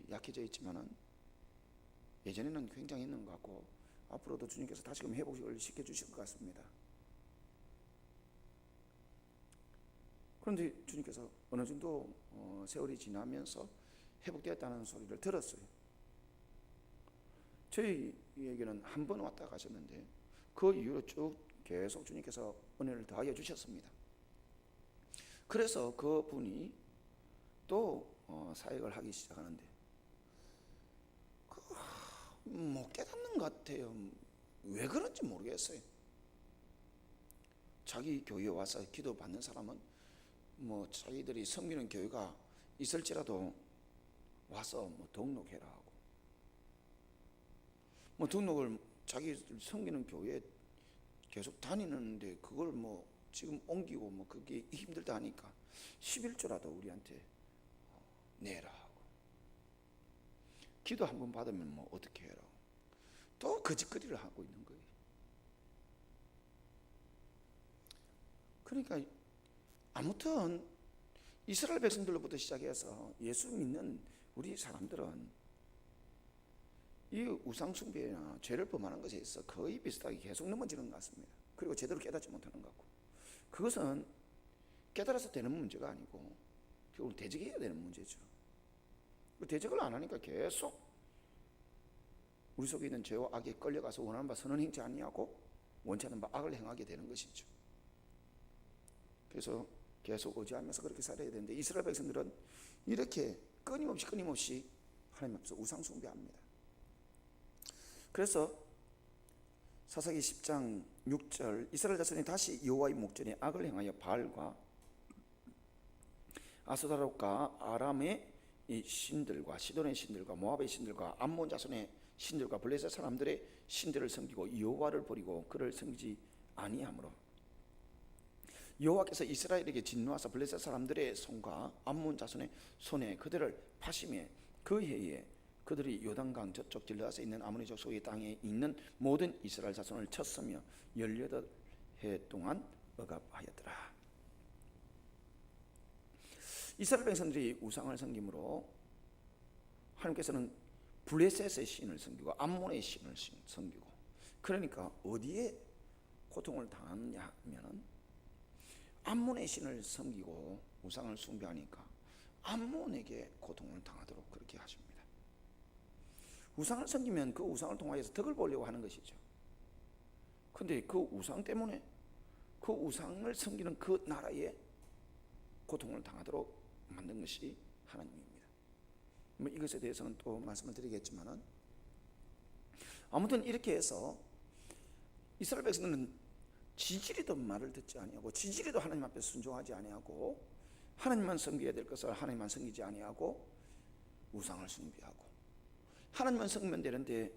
약해져 있지만은 예전에는 굉장히 있는 것 같고 앞으로도 주님께서 다시금 회복을 시켜주실 것 같습니다. 그런데 주님께서 어느 정도 세월이 지나면서 회복되었다는 소리를 들었어요. 저희에게는 한 번 왔다 가셨는데 그 이후로 쭉 계속 주님께서 은혜를 더하여 주셨습니다. 그래서 그 분이 또 사역을 하기 시작하는데 못 깨닫는 것 같아요. 왜 그런지 모르겠어요. 자기 교회에 와서 기도 받는 사람은 뭐 자기들이 섬기는 교회가 있을지라도 와서 뭐 등록해라 하고 뭐 등록을 자기 섬기는 교회에 계속 다니는데 그걸 뭐 지금 옮기고 뭐 그게 힘들다 하니까 11조라도 우리한테 내라 하고 기도 한번 받으면 뭐 어떻게 해라 또 거짓거리를 하고 있는 거예요. 그러니까 아무튼 이스라엘 백성들로부터 시작해서 예수 믿는 우리 사람들은 이 우상 숭배나 죄를 범하는 것에 있어 거의 비슷하게 계속 넘어지는 것 같습니다. 그리고 제대로 깨닫지 못하는 것 같고 그것은 깨달아서 되는 문제가 아니고 결국 대적해야 되는 문제죠. 대적을 안 하니까 계속 우리 속에 있는 죄와 악에 끌려가서 원하는 바 선은 행치 아니하고 원치 않는 바 악을 행하게 되는 것이죠. 그래서 계속 의지하면서 그렇게 살아야 되는데 이스라엘 백성들은 이렇게 끊임없이 하나님 앞에서 우상 숭배합니다. 그래서 사사기 10장 6절 이스라엘 자손이 다시 여호와의 목전에 악을 행하여 바알과 아스타롯과 아람의 이 신들과 시돈의 신들과 모압의 신들과 암몬 자손의 신들과 블레셋 사람들의 신들을 섬기고 여호와를 버리고 그를 섬기지 아니하므로 여호와께서 이스라엘에게 진노하사 블레셋 사람들의 손과 암몬 자손의 손에 그들을 파심해 그 해에 그들이 요단강 저쪽 길르앗에 있는 아모리 족속의 땅에 있는 모든 이스라엘 자손을 쳤으며 18해 동안 억압하였더라. 이스라엘 백성들이 우상을 섬김으로 하나님께서는 블레셋의 신을 섬기고 암몬의 신을 섬기고 그러니까 어디에 고통을 당하느냐 하면 암몬의 신을 섬기고 우상을 숭배하니까 암몬에게 고통을 당하도록 그렇게 하십니다. 우상을 섬기면 그 우상을 통하여서 덕을 보려고 하는 것이죠. 그런데 그 우상 때문에 그 우상을 섬기는 그 나라에 고통을 당하도록 만든 것이 하나님입니다. 뭐 이것에 대해서는 또 말씀을 드리겠지만은 아무튼 이렇게 해서 이스라엘 백성들은 지지리도 말을 듣지 아니하고 지지리도 하나님 앞에 순종하지 아니하고 하나님만 섬겨야 될 것을 하나님만 섬기지 아니하고 우상을 숭배하고 하나님만 섬기면 되는데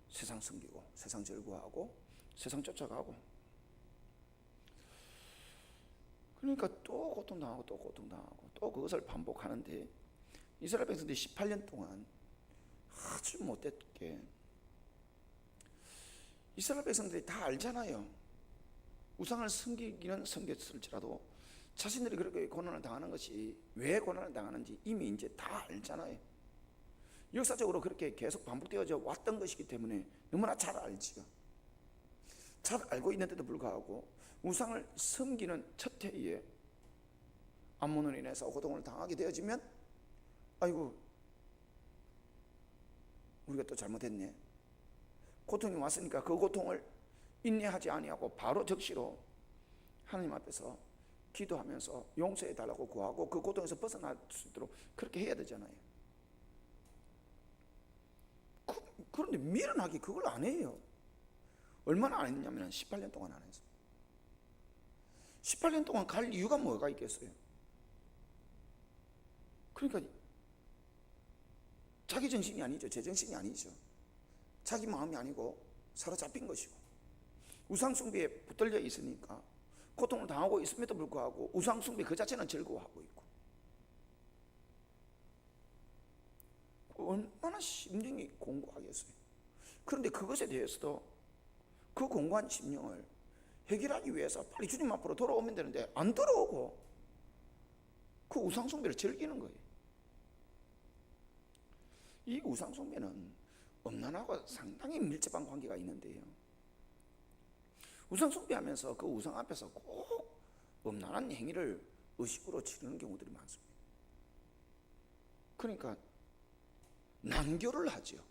세상 섬기고 세상 즐거워하고 세상 쫓아가고 그러니까 또 고통당하고 또 고통당하고 또 그것을 반복하는데 이스라엘 백성들이 18년 동안 아주 못됐게 이스라엘 백성들이 다 알잖아요. 우상을 섬기기는 섬겼을지라도 자신들이 그렇게 고난을 당하는 것이 왜 고난을 당하는지 이미 이제 다 알잖아요. 역사적으로 그렇게 계속 반복되어져 왔던 것이기 때문에 너무나 잘 알지요. 잘 알고 있는데도 불구하고 우상을 섬기는 첫 해에 암몬으로 인해서 고통을 당하게 되어지면 아이고 우리가 또 잘못했네. 고통이 왔으니까 그 고통을 인내하지 아니하고 바로 적시로 하나님 앞에서 기도하면서 용서해 달라고 구하고 그 고통에서 벗어날 수 있도록 그렇게 해야 되잖아요. 그런데 미련하게 그걸 안 해요. 얼마나 안 했냐면 18년 동안 안 했어요. 18년 동안 갈 이유가 뭐가 있겠어요? 그러니까 자기 정신이 아니죠. 제 정신이 아니죠. 자기 마음이 아니고 사로잡힌 것이고 우상숭배에 붙들려 있으니까 고통을 당하고 있음에도 불구하고 우상숭배 그 자체는 즐거워하고 있고 얼마나 심령이 공고하겠어요. 그런데 그것에 대해서도 그 공고한 심령을 해결하기 위해서 빨리 주님 앞으로 돌아오면 되는데 안 돌아오고 그 우상숭배를 즐기는 거예요. 이 우상숭배는 음란하고 상당히 밀접한 관계가 있는데요, 우상숭배하면서 그 우상 앞에서 꼭 음란한 행위를 의식으로 치르는 경우들이 많습니다. 그러니까 난교를 하죠.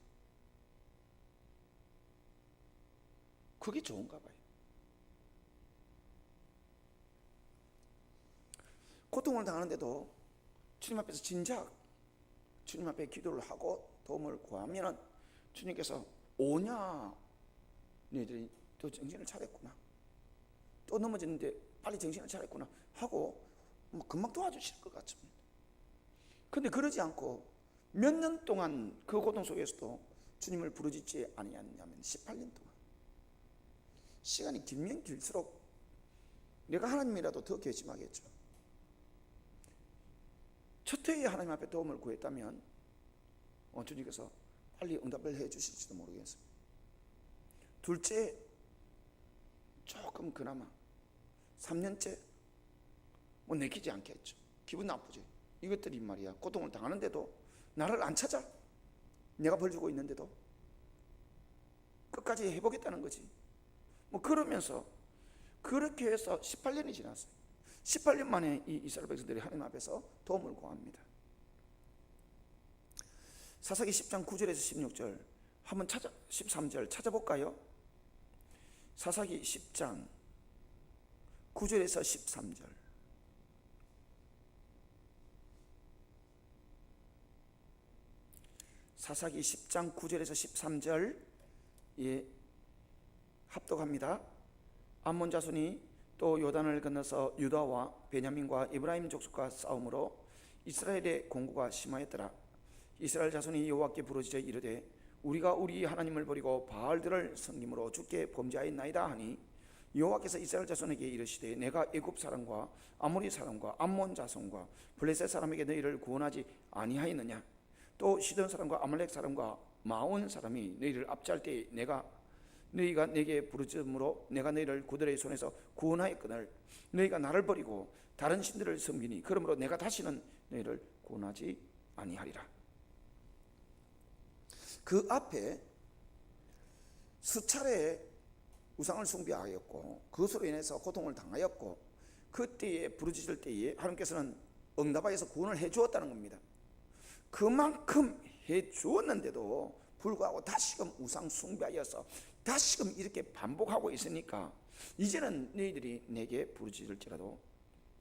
그게 좋은가 봐요. 고통을 당하는데도 주님 앞에서 진작 주님 앞에 기도를 하고 도움을 구하면 주님께서 오냐, 너희들이 또 정신을 차렸구나, 또 넘어졌는데 빨리 정신을 차렸구나 하고 뭐 금방 도와주실 것 같습니다. 그런데 그러지 않고 몇 년 동안 그 고통 속에서도 주님을 부르짖지 아니하냐면 18년 동안, 시간이 길면 길수록 내가 하나님이라도 더 괘씸하겠죠. 첫 해에 하나님 앞에 도움을 구했다면 주님께서 빨리 응답을 해 주실지도 모르겠습니다. 둘째, 조금 그나마 3년째 뭐 내키지 않겠죠. 기분 나쁘죠. 이것들이 말이야, 고통을 당하는데도 나를 안 찾아. 내가 벌 주고 있는데도 끝까지 해보겠다는 거지. 뭐 그러면서 그렇게 해서 18년이 지났어요. 18년 만에 이 이스라엘 백성들이 하나님 앞에서 도움을 구합니다. 사사기 10장 9절에서 16절 한번 13절 찾아볼까요? 사사기 10장 9절에서 13절. 사사기 10장 9절에서 13절, 예, 합독합니다. 암몬 자손이 또 요단을 건너서 유다와 베냐민과 에브라임 족속과 싸움으로 이스라엘의 공고가 심하였더라. 이스라엘 자손이 여호와께 부르짖어 이르되 우리가 우리 하나님을 버리고 바알들을 섬김으로 주께 범죄하였나이다 하니 여호와께서 이스라엘 자손에게 이르시되 내가 애굽 사람과 아모리 사람과 암몬 자손과 블레셋 사람에게 너희를 구원하지 아니하였느냐. 또 시돈 사람과 아말렉 사람과 마온 사람이 너희를 압제할 때에 너희가 내게 부르짖음으로 내가 너희를 그들의 손에서 구원하였거늘 너희가 나를 버리고 다른 신들을 섬기니 그러므로 내가 다시는 너희를 구원하지 아니하리라. 그 앞에 수차례 우상을 숭배하였고 그것으로 인해서 고통을 당하였고 그때에 부르짖을 때에 하나님께서는 응답하여서 구원을 해 주었다는 겁니다. 그만큼 해 주었는데도 불구하고 다시금 우상 숭배하여서 다시금 이렇게 반복하고 있으니까 이제는 너희들이 내게 부르짖을지라도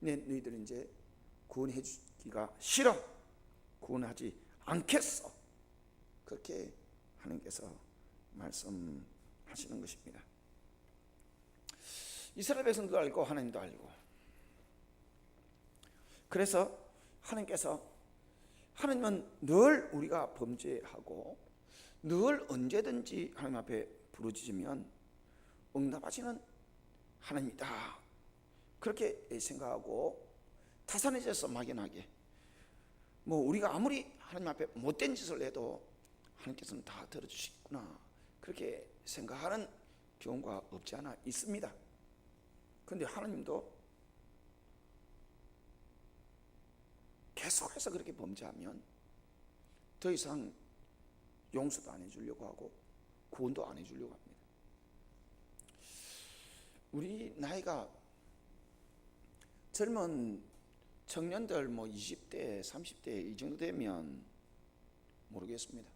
너희들은 이제 구원해 주기가 싫어, 구원하지 않겠어, 그렇게 하나님께서 말씀하시는 것입니다. 이스라엘 백성도 알고 하나님도 알고, 그래서 하나님은 늘 우리가 범죄하고 늘 언제든지 하나님 앞에 부르짖으면 응답하시는 하나님이다, 그렇게 생각하고 타산해져서 막연하게 뭐 우리가 아무리 하나님 앞에 못된 짓을 해도 하나님께서는 다 들어주시구나 그렇게 생각하는 경우가 없지 않아 있습니다. 그런데 하나님도 계속해서 그렇게 범죄하면 더 이상 용서도 안 해주려고 하고 구원도 안 해주려고 합니다. 우리 나이가 젊은 청년들 뭐 20대, 30대 이 정도 되면 모르겠습니다.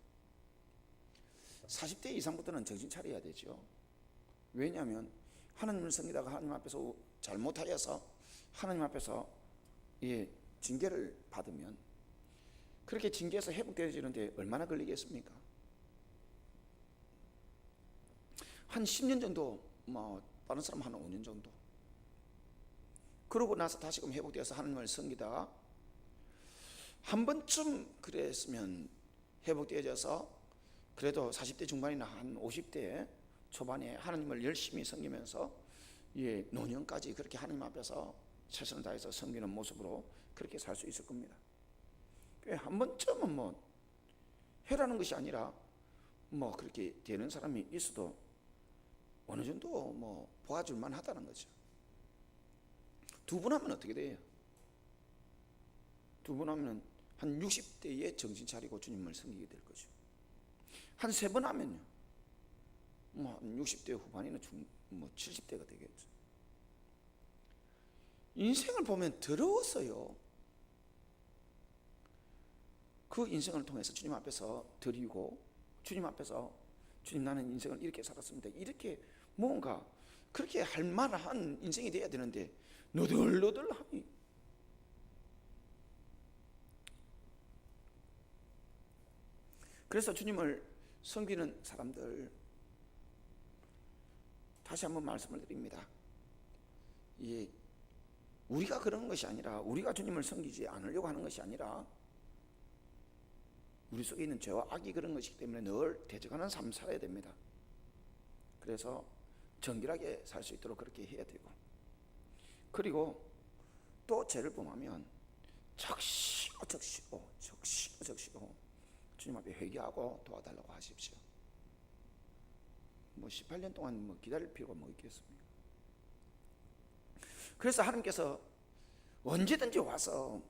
40대 이상부터는 정신 차려야 되죠. 왜냐하면 하나님을 섬기다가 하나님 앞에서 잘못하여서 하나님 앞에서 징계를 받으면 그렇게 징계에서 회복되어지는데 얼마나 걸리겠습니까? 한 10년 정도, 다른 사람 한 5년 정도. 그러고 나서 다시금 회복되어서 하나님을 섬기다가 한 번쯤 그랬으면 회복되어져서 그래도 40대 중반이나 한 50대 초반에 하나님을 열심히 섬기면서 노년까지 그렇게 하나님 앞에서 최선을 다해서 섬기는 모습으로 그렇게 살 수 있을 겁니다. 한 번쯤은 해라는 것이 아니라 그렇게 되는 사람이 있어도 어느 정도 도와줄 만하다는 거죠. 두 번 하면 어떻게 돼요? 두 번 하면 한 60대에 정신 차리고 주님을 섬기게 될 거죠. 한 세 번 하면요, 한 60대 후반이나 70대가 되겠죠. 인생을 보면 더러워서요. 그 인생을 통해서 주님 앞에서 드리고 주님 앞에서 주님, 나는 인생을 이렇게 살았습니다, 이렇게 뭔가 그렇게 할 만한 인생이 돼야 되는데 너덜너덜하니, 그래서 주님을 섬기는 사람들, 다시 한번 말씀을 드립니다. 우리가 그러는 것이 아니라, 우리가 주님을 섬기지 않으려고 하는 것이 아니라 우리 속에 있는 죄와 악이 그런 것이기 때문에 늘 대적하는 삶 살아야 됩니다. 그래서 정결하게 살 수 있도록 그렇게 해야 되고, 그리고 또 죄를 범하면 적시고 주님 앞에 회개하고 도와달라고 하십시오. 18년 동안 기다릴 필요가 있겠습니까? 그래서 하나님께서 언제든지 와서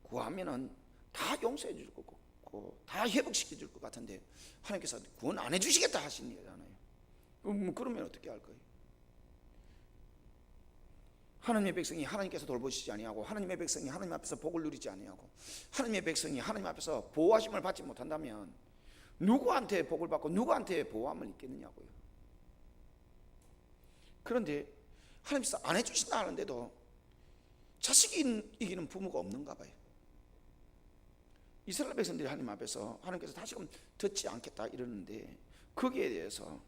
구하면은 다 용서해 줄 거고 다 회복시켜 줄 것 같은데 하나님께서 구원 안 해주시겠다 하시잖아요. 그러면 어떻게 할 거예요? 하나님의 백성이 하나님께서 돌보시지 아니하고, 하나님의 백성이 하나님 앞에서 복을 누리지 아니하고, 하나님의 백성이 하나님 앞에서 보호하심을 받지 못한다면 누구한테 복을 받고 누구한테 보호함을 입겠느냐고요. 그런데 하나님께서 안 해주신다 하는데도 자식이 이기는 부모가 없는가 봐요. 이스라엘 백성들이 하나님 앞에서 하나님께서 다시금 듣지 않겠다 이러는데, 거기에 대해서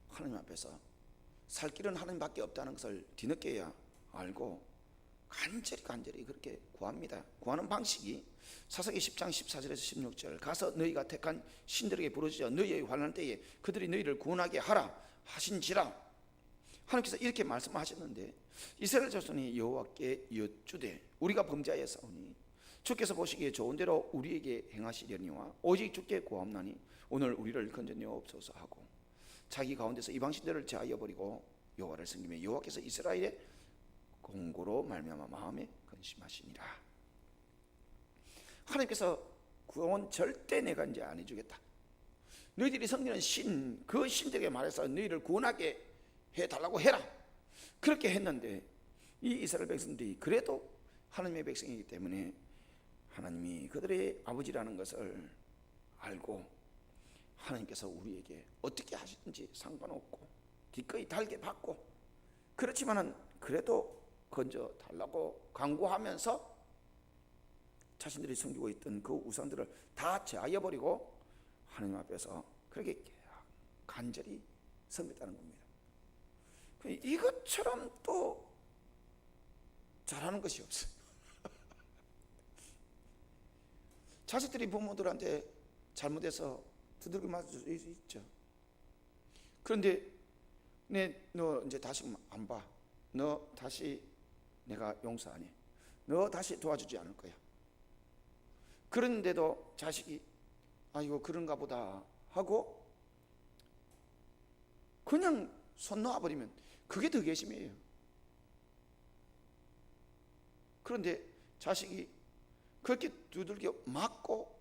하나님 앞에서 살 길은 하나님밖에 없다는 것을 뒤늦게야 알고 간절히 그렇게 구합니다. 구하는 방식이 사사기 10장 14절에서 16절, 가서 너희가 택한 신들에게 부르짖어 너희의 환난 때에 그들이 너희를 구원하게 하라 하신지라. 하나님께서 이렇게 말씀하셨는데, 이스라엘 자손이 여호와께 여쭈되 우리가 범죄하였사오니 주께서 보시기에 좋은 대로 우리에게 행하시려니와 오직 주께 구하옵나니 오늘 우리를 건져내옵소서 하고, 자기 가운데서 이방 신들을 제하여 버리고 여호와를 섬기며 여호와께서 이스라엘의 공고로 말미암아 마음에 근심하시니라. 하나님께서 구원 절대 내가 이제 안 해주겠다, 너희들이 섬기는 신, 그 신들에게 말해서 너희를 구원하게 해달라고 해라, 그렇게 했는데 이 이스라엘 백성들이 그래도 하나님의 백성이기 때문에 하나님이 그들의 아버지라는 것을 알고 하나님께서 우리에게 어떻게 하시든지 상관없고 기꺼이 달게 받고, 그렇지만은 그래도 건져 달라고 강구하면서 자신들이 섬기고 있던 그 우상들을 다 제하여 버리고 하나님 앞에서 그렇게 간절히 섬겼다는 겁니다. 이것처럼 또 잘하는 것이 없어요. 자식들이 부모들한테 잘못해서 두들겨 맞을 수 있죠. 그런데 너 이제 다시 안 봐, 너 다시 내가 용서 안 해, 너 다시 도와주지 않을 거야. 그런데도 자식이 이거 그런가 보다 하고 그냥 손 놓아버리면 그게 더 괘씸해요. 그런데 자식이 그렇게 두들겨 맞고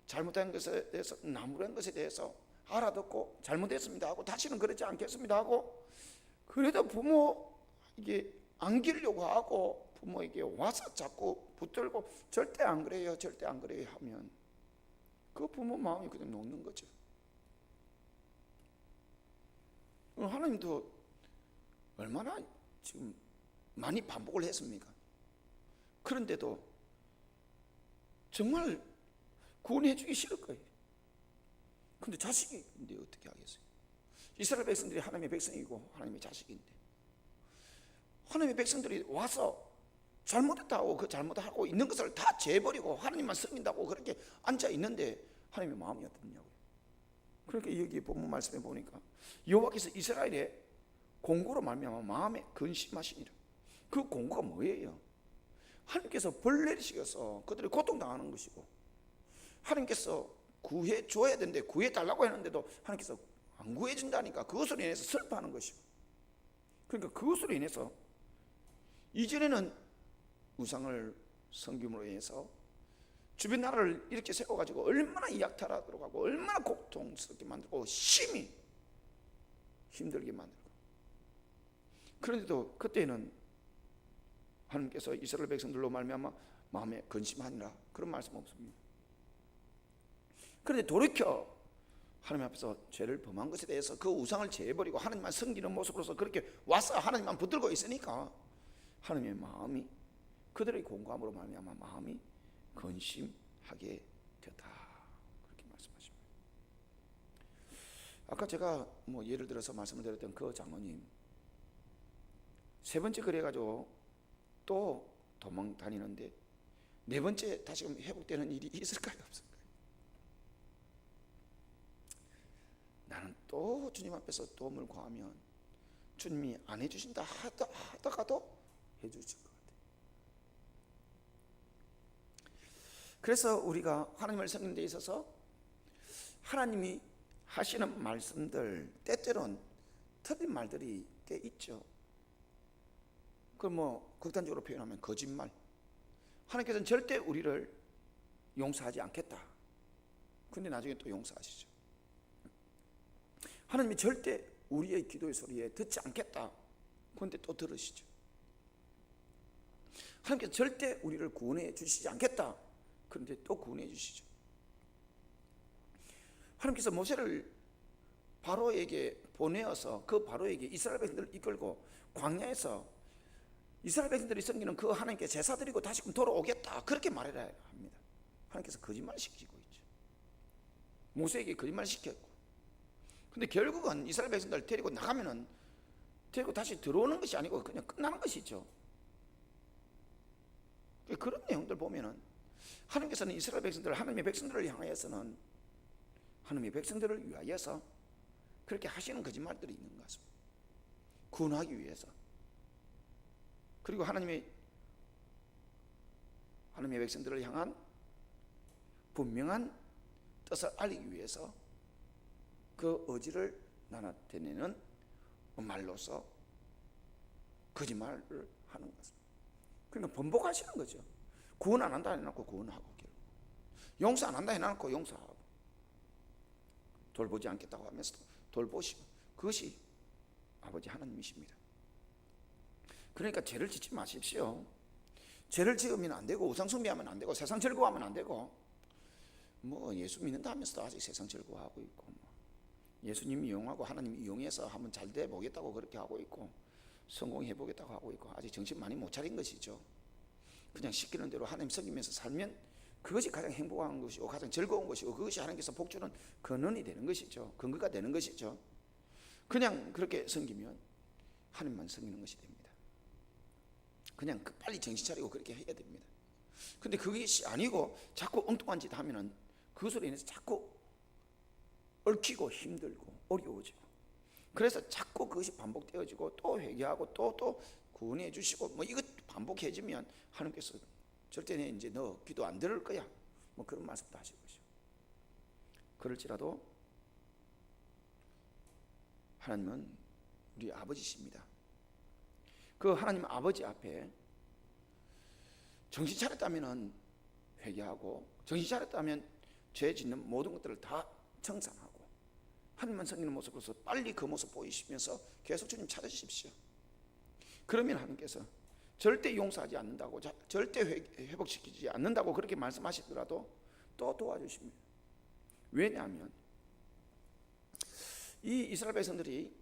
잘못한 것에 대해서, 나무란 것에 대해서 알아듣고 잘못했습니다 하고 다시는 그러지 않겠습니다 하고, 그래도 부모에게 안기려고 하고 부모에게 와서 자꾸 붙들고 절대 안 그래요 하면 그 부모 마음이 그냥 녹는 거죠. 하나님도 얼마나 지금 많이 반복을 했습니까? 그런데도 정말 구원해 주기 싫을 거예요. 근데 자식인데 어떻게 하겠어요? 이스라엘 백성들이 하나님의 백성이고 하나님의 자식인데, 하나님의 백성들이 와서 잘못했다고 그 잘못하고 있는 것을 다 재버리고 하나님만 섬긴다고 그렇게 앉아 있는데 하나님의 마음이 어떻냐고요. 그러니까 여기 본문 말씀에 보니까 여호와께서 이스라엘의 공고로 말미암아 마음에 근심하시니라. 그 공고가 뭐예요? 하나님께서 벌 내리시켜서 그들이 고통당하는 것이고, 하나님께서 구해 줘야 되는데 구해 달라고 했는데도 하나님께서 안 구해 준다니까 그것으로 인해서 슬퍼하는 것이고, 그러니까 그것으로 인해서 이전에는 우상을 섬김으로 인해서 주변 나라를 이렇게 세워가지고 얼마나 약탈하도록 하고 얼마나 고통스럽게 만들고 심히 힘들게 만들고, 그런데도 그때는 하나님께서 이스라엘 백성들로 말미암아 마음에 근심하니라 그런 말씀 없습니다. 그런데 돌이켜 하나님 앞에서 죄를 범한 것에 대해서 그 우상을 제해버리고 하나님만 섬기는 모습으로서 그렇게 와서 하나님만 붙들고 있으니까 하나님의 마음이, 그들의 공감으로 말미암아 마음이 근심하게 되었다, 그렇게 말씀하십니다. 아까 제가 예를 들어서 말씀을 드렸던 그 장로님 세 번째 그래가지고 또 도망 다니는데 네 번째 다시금 회복되는 일이 있을까요, 없을까요? 나는 또 주님 앞에서 도움을 구하면 주님이 안 해주신다 하다가도 해주실 것 같아요. 그래서 우리가 하나님을 섬기는 데 있어서 하나님이 하시는 말씀들, 때때로는 틀린 말들이 꽤 있죠. 그걸 극단적으로 표현하면 거짓말. 하나님께서는 절대 우리를 용서하지 않겠다. 근데 나중에 또 용서하시죠. 하나님이 절대 우리의 기도의 소리에 듣지 않겠다. 그런데 또 들으시죠. 하나님께서 절대 우리를 구원해 주시지 않겠다. 그런데 또 구원해 주시죠. 하나님께서 모세를 바로에게 보내어서 그 바로에게 이스라엘 백성들을 이끌고 광야에서 이스라엘 백성들이 섬기는 그 하나님께 제사 드리고 다시금 돌아오겠다 그렇게 말해야 합니다. 하나님께서 거짓말 시키고 있죠. 모세에게 거짓말 시켰고, 근데 결국은 이스라엘 백성들 데리고 나가면은 데리고 다시 들어오는 것이 아니고 그냥 끝나는 것이죠. 그런 내용들 보면은 하나님께서는 이스라엘 백성들, 하나님의 백성들을 향하여서는 하나님의 백성들을 위하여서 그렇게 하시는 거짓말들이 있는 것 같습니다. 구원하기 위해서. 그리고 하나님의 백성들을 향한 분명한 뜻을 알리기 위해서 그 의지를 나타내는 말로서 거짓말을 하는 것입니다. 그러니까 번복하시는 거죠. 구원 안 한다 해놓고 구원하고, 결국 용서 안 한다 해놓고 용서하고, 돌보지 않겠다고 하면서도 돌보시고, 그것이 아버지 하나님이십니다. 그러니까 죄를 짓지 마십시오. 죄를 지으면 안 되고 우상 숭배하면 안 되고 세상 즐거워하면 안 되고, 예수 믿는다 하면서도 아직 세상 즐거워하고 있고, 예수님 이용하고 하나님 이용해서 한번 잘 돼 보겠다고 그렇게 하고 있고, 성공해 보겠다고 하고 있고, 아직 정신 많이 못 차린 것이죠. 그냥 시키는 대로 하나님 섬기면서 살면 그것이 가장 행복한 것이고 가장 즐거운 것이고, 그것이 하나님께서 복주는 근원이 되는 것이죠. 근거가 되는 것이죠. 그냥 그렇게 섬기면 하나님만 섬기는 것이 됩니다. 그냥 빨리 정신 차리고 그렇게 해야 됩니다. 근데 그것이 아니고 자꾸 엉뚱한 짓 하면은 그것으로 인해서 자꾸 얽히고 힘들고 어려워지고, 그래서 자꾸 그것이 반복되어지고 또 회개하고 또 구원해 주시고 이것 반복해지면 하나님께서 절대 이제 너 기도 안 들을 거야 그런 말씀도 하실 것이고, 그럴지라도 하나님은 우리 아버지십니다. 그 하나님 아버지 앞에 정신 차렸다면 회개하고, 정신 차렸다면 죄 짓는 모든 것들을 다 청산하고 하나님만 섬기는 모습으로서 빨리 그 모습 보이시면서 계속 주님 찾으십시오. 그러면 하나님께서 절대 용서하지 않는다고, 절대 회복시키지 않는다고 그렇게 말씀하시더라도 또 도와주십니다. 왜냐하면 이 이스라엘 백성들이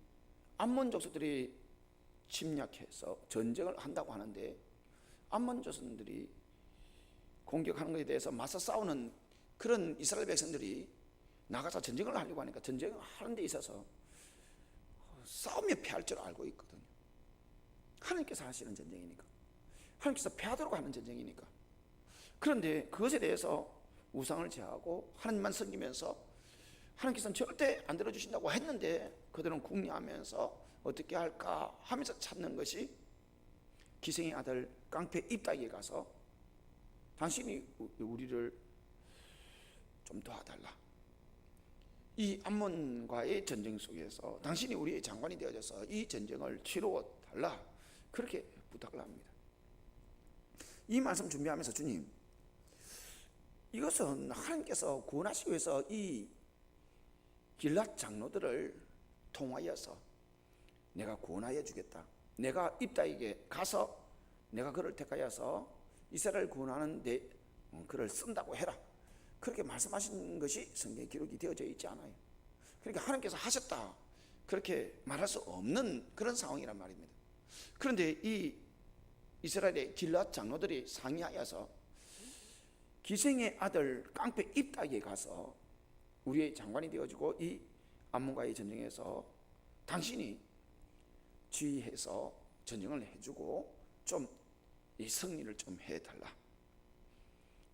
암몬 족속들이 침략해서 전쟁을 한다고 하는데, 암몬 족속들이 공격하는 것에 대해서 맞서 싸우는 그런 이스라엘 백성들이 나가서 전쟁을 하려고 하니까, 전쟁을 하는 데 있어서 싸우며 패할 줄 알고 있거든요. 하나님께서 하시는 전쟁이니까, 하나님께서 패하도록 하는 전쟁이니까. 그런데 그것에 대해서 우상을 제하고 하나님만 섬기면서 하나님께서는 절대 안 들어주신다고 했는데, 그들은 궁리하면서 어떻게 할까 하면서 찾는 것이 기생의 아들 깡패 입다기에 가서 당신이 우리를 좀 도와달라, 이 암몬과의 전쟁 속에서 당신이 우리의 장관이 되어져서 이 전쟁을 치루어 달라, 그렇게 부탁을 합니다. 이 말씀 준비하면서 주님, 이것은 하나님께서 구원하시기 위해서 이 길랏 장로들을 통하여서 내가 구원하여 주겠다, 내가 입다에게 가서 내가 그를 택하여서 이스라엘을 구원하는 데 그를 쓴다고 해라, 그렇게 말씀하신 것이 성경에 기록이 되어져 있지 않아요. 그러니까 하나님께서 하셨다, 그렇게 말할 수 없는 그런 상황이란 말입니다. 그런데 이 이스라엘의 길랏 장로들이 상의하여서 기생의 아들 깡패 입다에게 가서 우리의 장관이 되어지고 이 암몬과의 전쟁에서 당신이 지휘해서 전쟁을 해주고 좀 이 승리를 좀 해달라.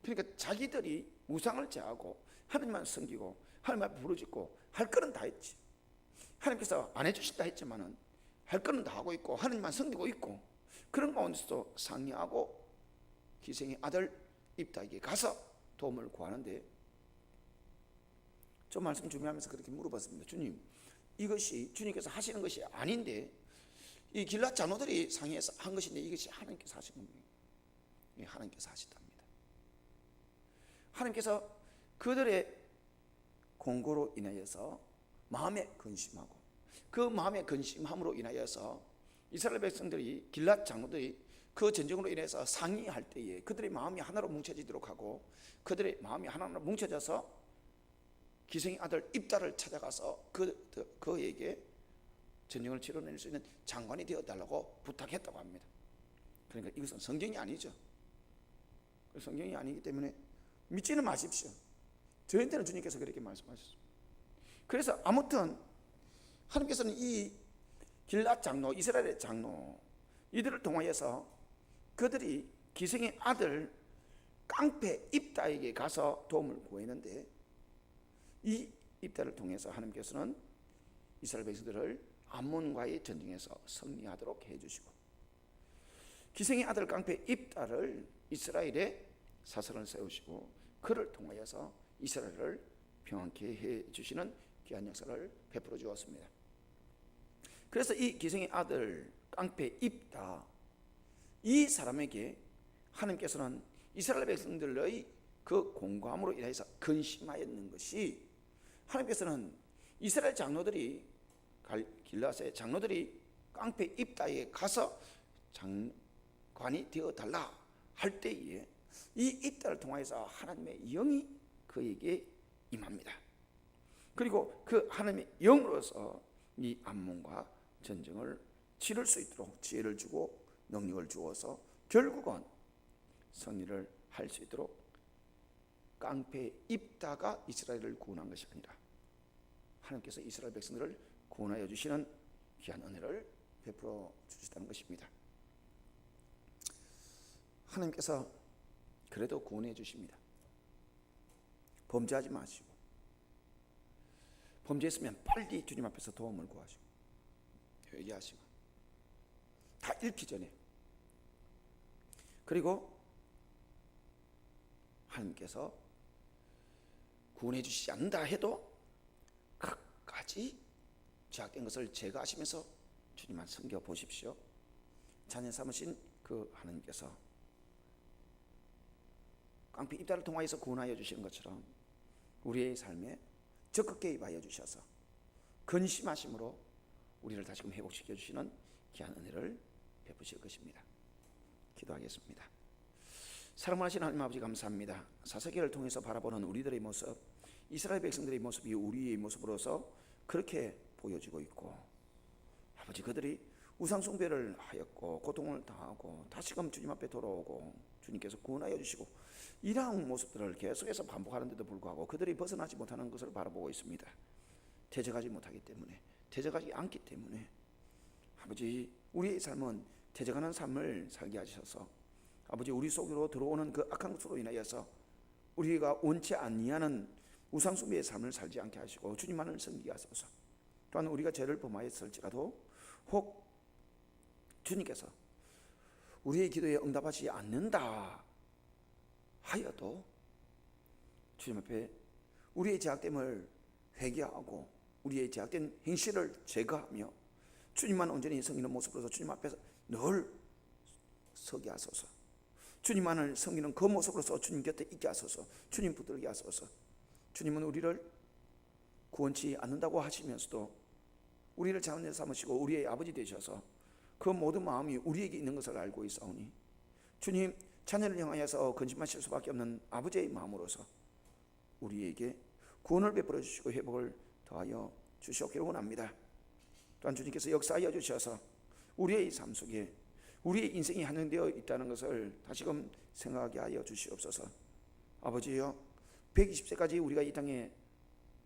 그러니까 자기들이 우상을 제하고 하나님만 섬기고 하나님만 부르짖고 할 거는 다 했지. 하나님께서 안 해주신다 했지만은 할 거는 다 하고 있고 하나님만 섬기고 있고, 그런 가운데서도 상의하고 기생의 아들 입다에게 가서 도움을 구하는데, 저 말씀 준비하면서 그렇게 물어봤습니다. 주님, 이것이 주님께서 하시는 것이 아닌데, 이 길랏 장로들이 상의해서 한 것인데 이것이 하나님께서 하신 겁니다. 하나님께서 하시답니다. 하나님께서 그들의 공고로 인하여서 마음에 근심하고, 그 마음에 근심함으로 인하여서 이스라엘 백성들이, 길랏 장로들이 그 전쟁으로 인해서 상의할 때에 그들의 마음이 하나로 뭉쳐지도록 하고, 그들의 마음이 하나로 뭉쳐져서 기생의 아들 입다를 찾아가서 그에게 전쟁을 치러낼 수 있는 장관이 되어달라고 부탁했다고 합니다. 그러니까 이것은 성경이 아니죠. 성경이 아니기 때문에 믿지는 마십시오. 저희한테는 주님께서 그렇게 말씀하셨습니다. 그래서 아무튼 하나님께서는 이 길랏 장로, 이스라엘의 장로, 이들을 통하여서 그들이 기생의 아들 깡패 입다에게 가서 도움을 구했는데, 이 입다를 통해서 하나님께서는 이스라엘 백성들을 암몬과의 전쟁에서 승리하도록 해주시고, 기생의 아들 깡패 입다를 이스라엘의 사설을 세우시고, 그를 통하여서 이스라엘을 평안케 해주시는 귀한 역사를 베풀어 주었습니다. 그래서 이 기생의 아들 깡패 입다, 이 사람에게 하나님께서는 이스라엘 백성들의 그 공고함으로 인해서 근심하였는 것이, 하나님께서는 이스라엘 장로들이, 길랏의 장로들이 깡패 입다에 가서 장관이 되어달라 할 때에 이 입다를 통해서 하나님의 영이 그에게 임합니다. 그리고 그 하나님의 영으로서 이 암몬과 전쟁을 치를 수 있도록 지혜를 주고 능력을 주어서 결국은 승리를 할 수 있도록 깡패 입다가 이스라엘을 구원한 것이 아니라 하나님께서 이스라엘 백성들을 구원하여 주시는 귀한 은혜를 베풀어 주시다는 것입니다. 하나님께서 그래도 구원해 주십니다. 범죄하지 마시고, 범죄했으면 빨리 주님 앞에서 도움을 구하시고 회개하시고 다 잃기 전에, 그리고 하나님께서 구원해 주시지 않는다 해도 끝까지 죄악된 것을 제거하시면서 주님만 섬겨 보십시오. 자녀 삼으신 그 하나님께서 깡패 입다를 통하여서 구원하여 주시는 것처럼 우리의 삶에 적극 개입하여 주셔서 근심하심으로 우리를 다시금 회복시켜 주시는 귀한 은혜를 베푸실 것입니다. 기도하겠습니다. 사랑하시는 하나님 아버지, 감사합니다. 사사기를 통해서 바라보는 우리들의 모습, 이스라엘 백성들의 모습이 우리의 모습으로서 그렇게 보여지고 있고, 아버지 그들이 우상 숭배를 하였고 고통을 당하고 다시금 주님 앞에 돌아오고 주님께서 구원하여 주시고 이러한 모습들을 계속해서 반복하는데도 불구하고 그들이 벗어나지 못하는 것을 바라보고 있습니다. 대적하지 못하기 때문에, 대적하지 않기 때문에 아버지 우리의 삶은 대적하는 삶을 살게 하셔서 아버지 우리 속으로 들어오는 그 악한 것으로 인하여서 우리가 원치 아니하는 우상 숭배의 삶을 살지 않게 하시고 주님만을 섬기게 하소서. 또한 우리가 죄를 범하였을지라도 혹 주님께서 우리의 기도에 응답하지 않는다 하여도 주님 앞에 우리의 죄악됨을 회개하고 우리의 죄악된 행실을 제거하며 주님만 온전히 섬기는 모습으로서 주님 앞에서 늘 서게 하소서. 주님만을 섬기는 그 모습으로서 주님 곁에 있게 하소서. 주님 붙들게 하소서. 주님은 우리를 구원치 않는다고 하시면서도 우리를 자원에 삼으시고 우리의 아버지 되셔서 그 모든 마음이 우리에게 있는 것을 알고 있사오니 주님 자녀를 향하여서 근심하실 수밖에 없는 아버지의 마음으로서 우리에게 구원을 베풀어 주시고 회복을 더하여 주시옵기를 원합니다. 또한 주님께서 역사하여 주셔서 우리의 삶 속에 우리의 인생이 한정되어 있다는 것을 다시금 생각하게 하여 주시옵소서. 아버지여 120세까지 우리가 이 땅에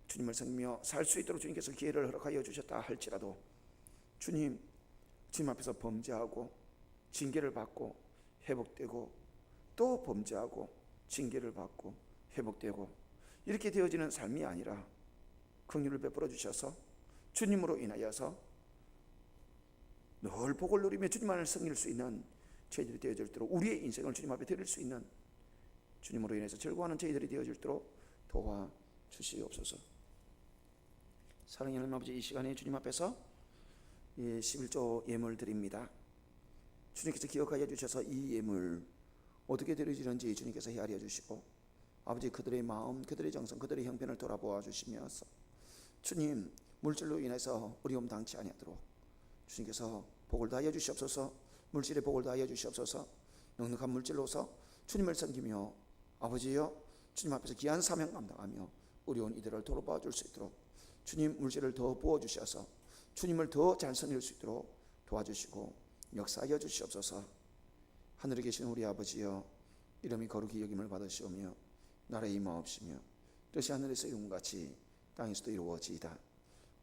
주님을 섬기며 살 수 있도록 주님께서 기회를 허락하여 주셨다 할지라도 주님 앞에서 범죄하고 징계를 받고 회복되고 또 범죄하고 징계를 받고 회복되고 이렇게 되어지는 삶이 아니라 긍휼을 베풀어 주셔서 주님으로 인하여서 늘 복을 누리며 주님만을 섬길 수 있는 저희들이 되어질도록 우리의 인생을 주님 앞에 드릴 수 있는 주님으로 인해서 즐거워하는 저희들이 되어질도록 도와주시옵소서. 사랑하는 하나님 아버지, 이 시간에 주님 앞에서 11조 예물 드립니다. 주님께서 기억하여 주셔서 이 예물 어떻게 드려지는지 주님께서 헤아려 주시고 아버지 그들의 마음, 그들의 정성, 그들의 형편을 돌아보아 주시면서 주님 물질로 인해서 어려움 당치 아니하도록 주님께서 복을 다하여 주시옵소서. 물질에 복을 다하여 주시옵소서. 넉넉한 물질로서 주님을 섬기며 아버지여 주님 앞에서 귀한 사명 감당하며 어려운 이들을 돌아봐 줄 수 있도록 주님 물질을 더 부어 주셔서 주님을 더 잘 섬길 수 있도록 도와주시고 역사하여 주시옵소서. 하늘에 계신 우리 아버지여 이름이 거룩히 여김을 받으시오며 나라의 임하옵시며 뜻이 하늘에서 이룬같이 땅에서도 이루어지이다.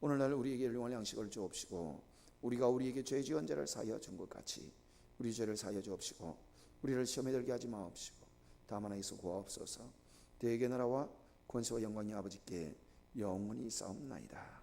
오늘날 우리에게 일용할 양식을 주옵시고 우리가 우리에게 죄 지은 자를 사하여 준 것 같이 우리 죄를 사하여 주옵시고 우리를 시험에 들게 하지 마옵시고 다만 하에서 구하옵소서. 대개 나라와 권세와 영광이 아버지께 영원히 있사옵나이다.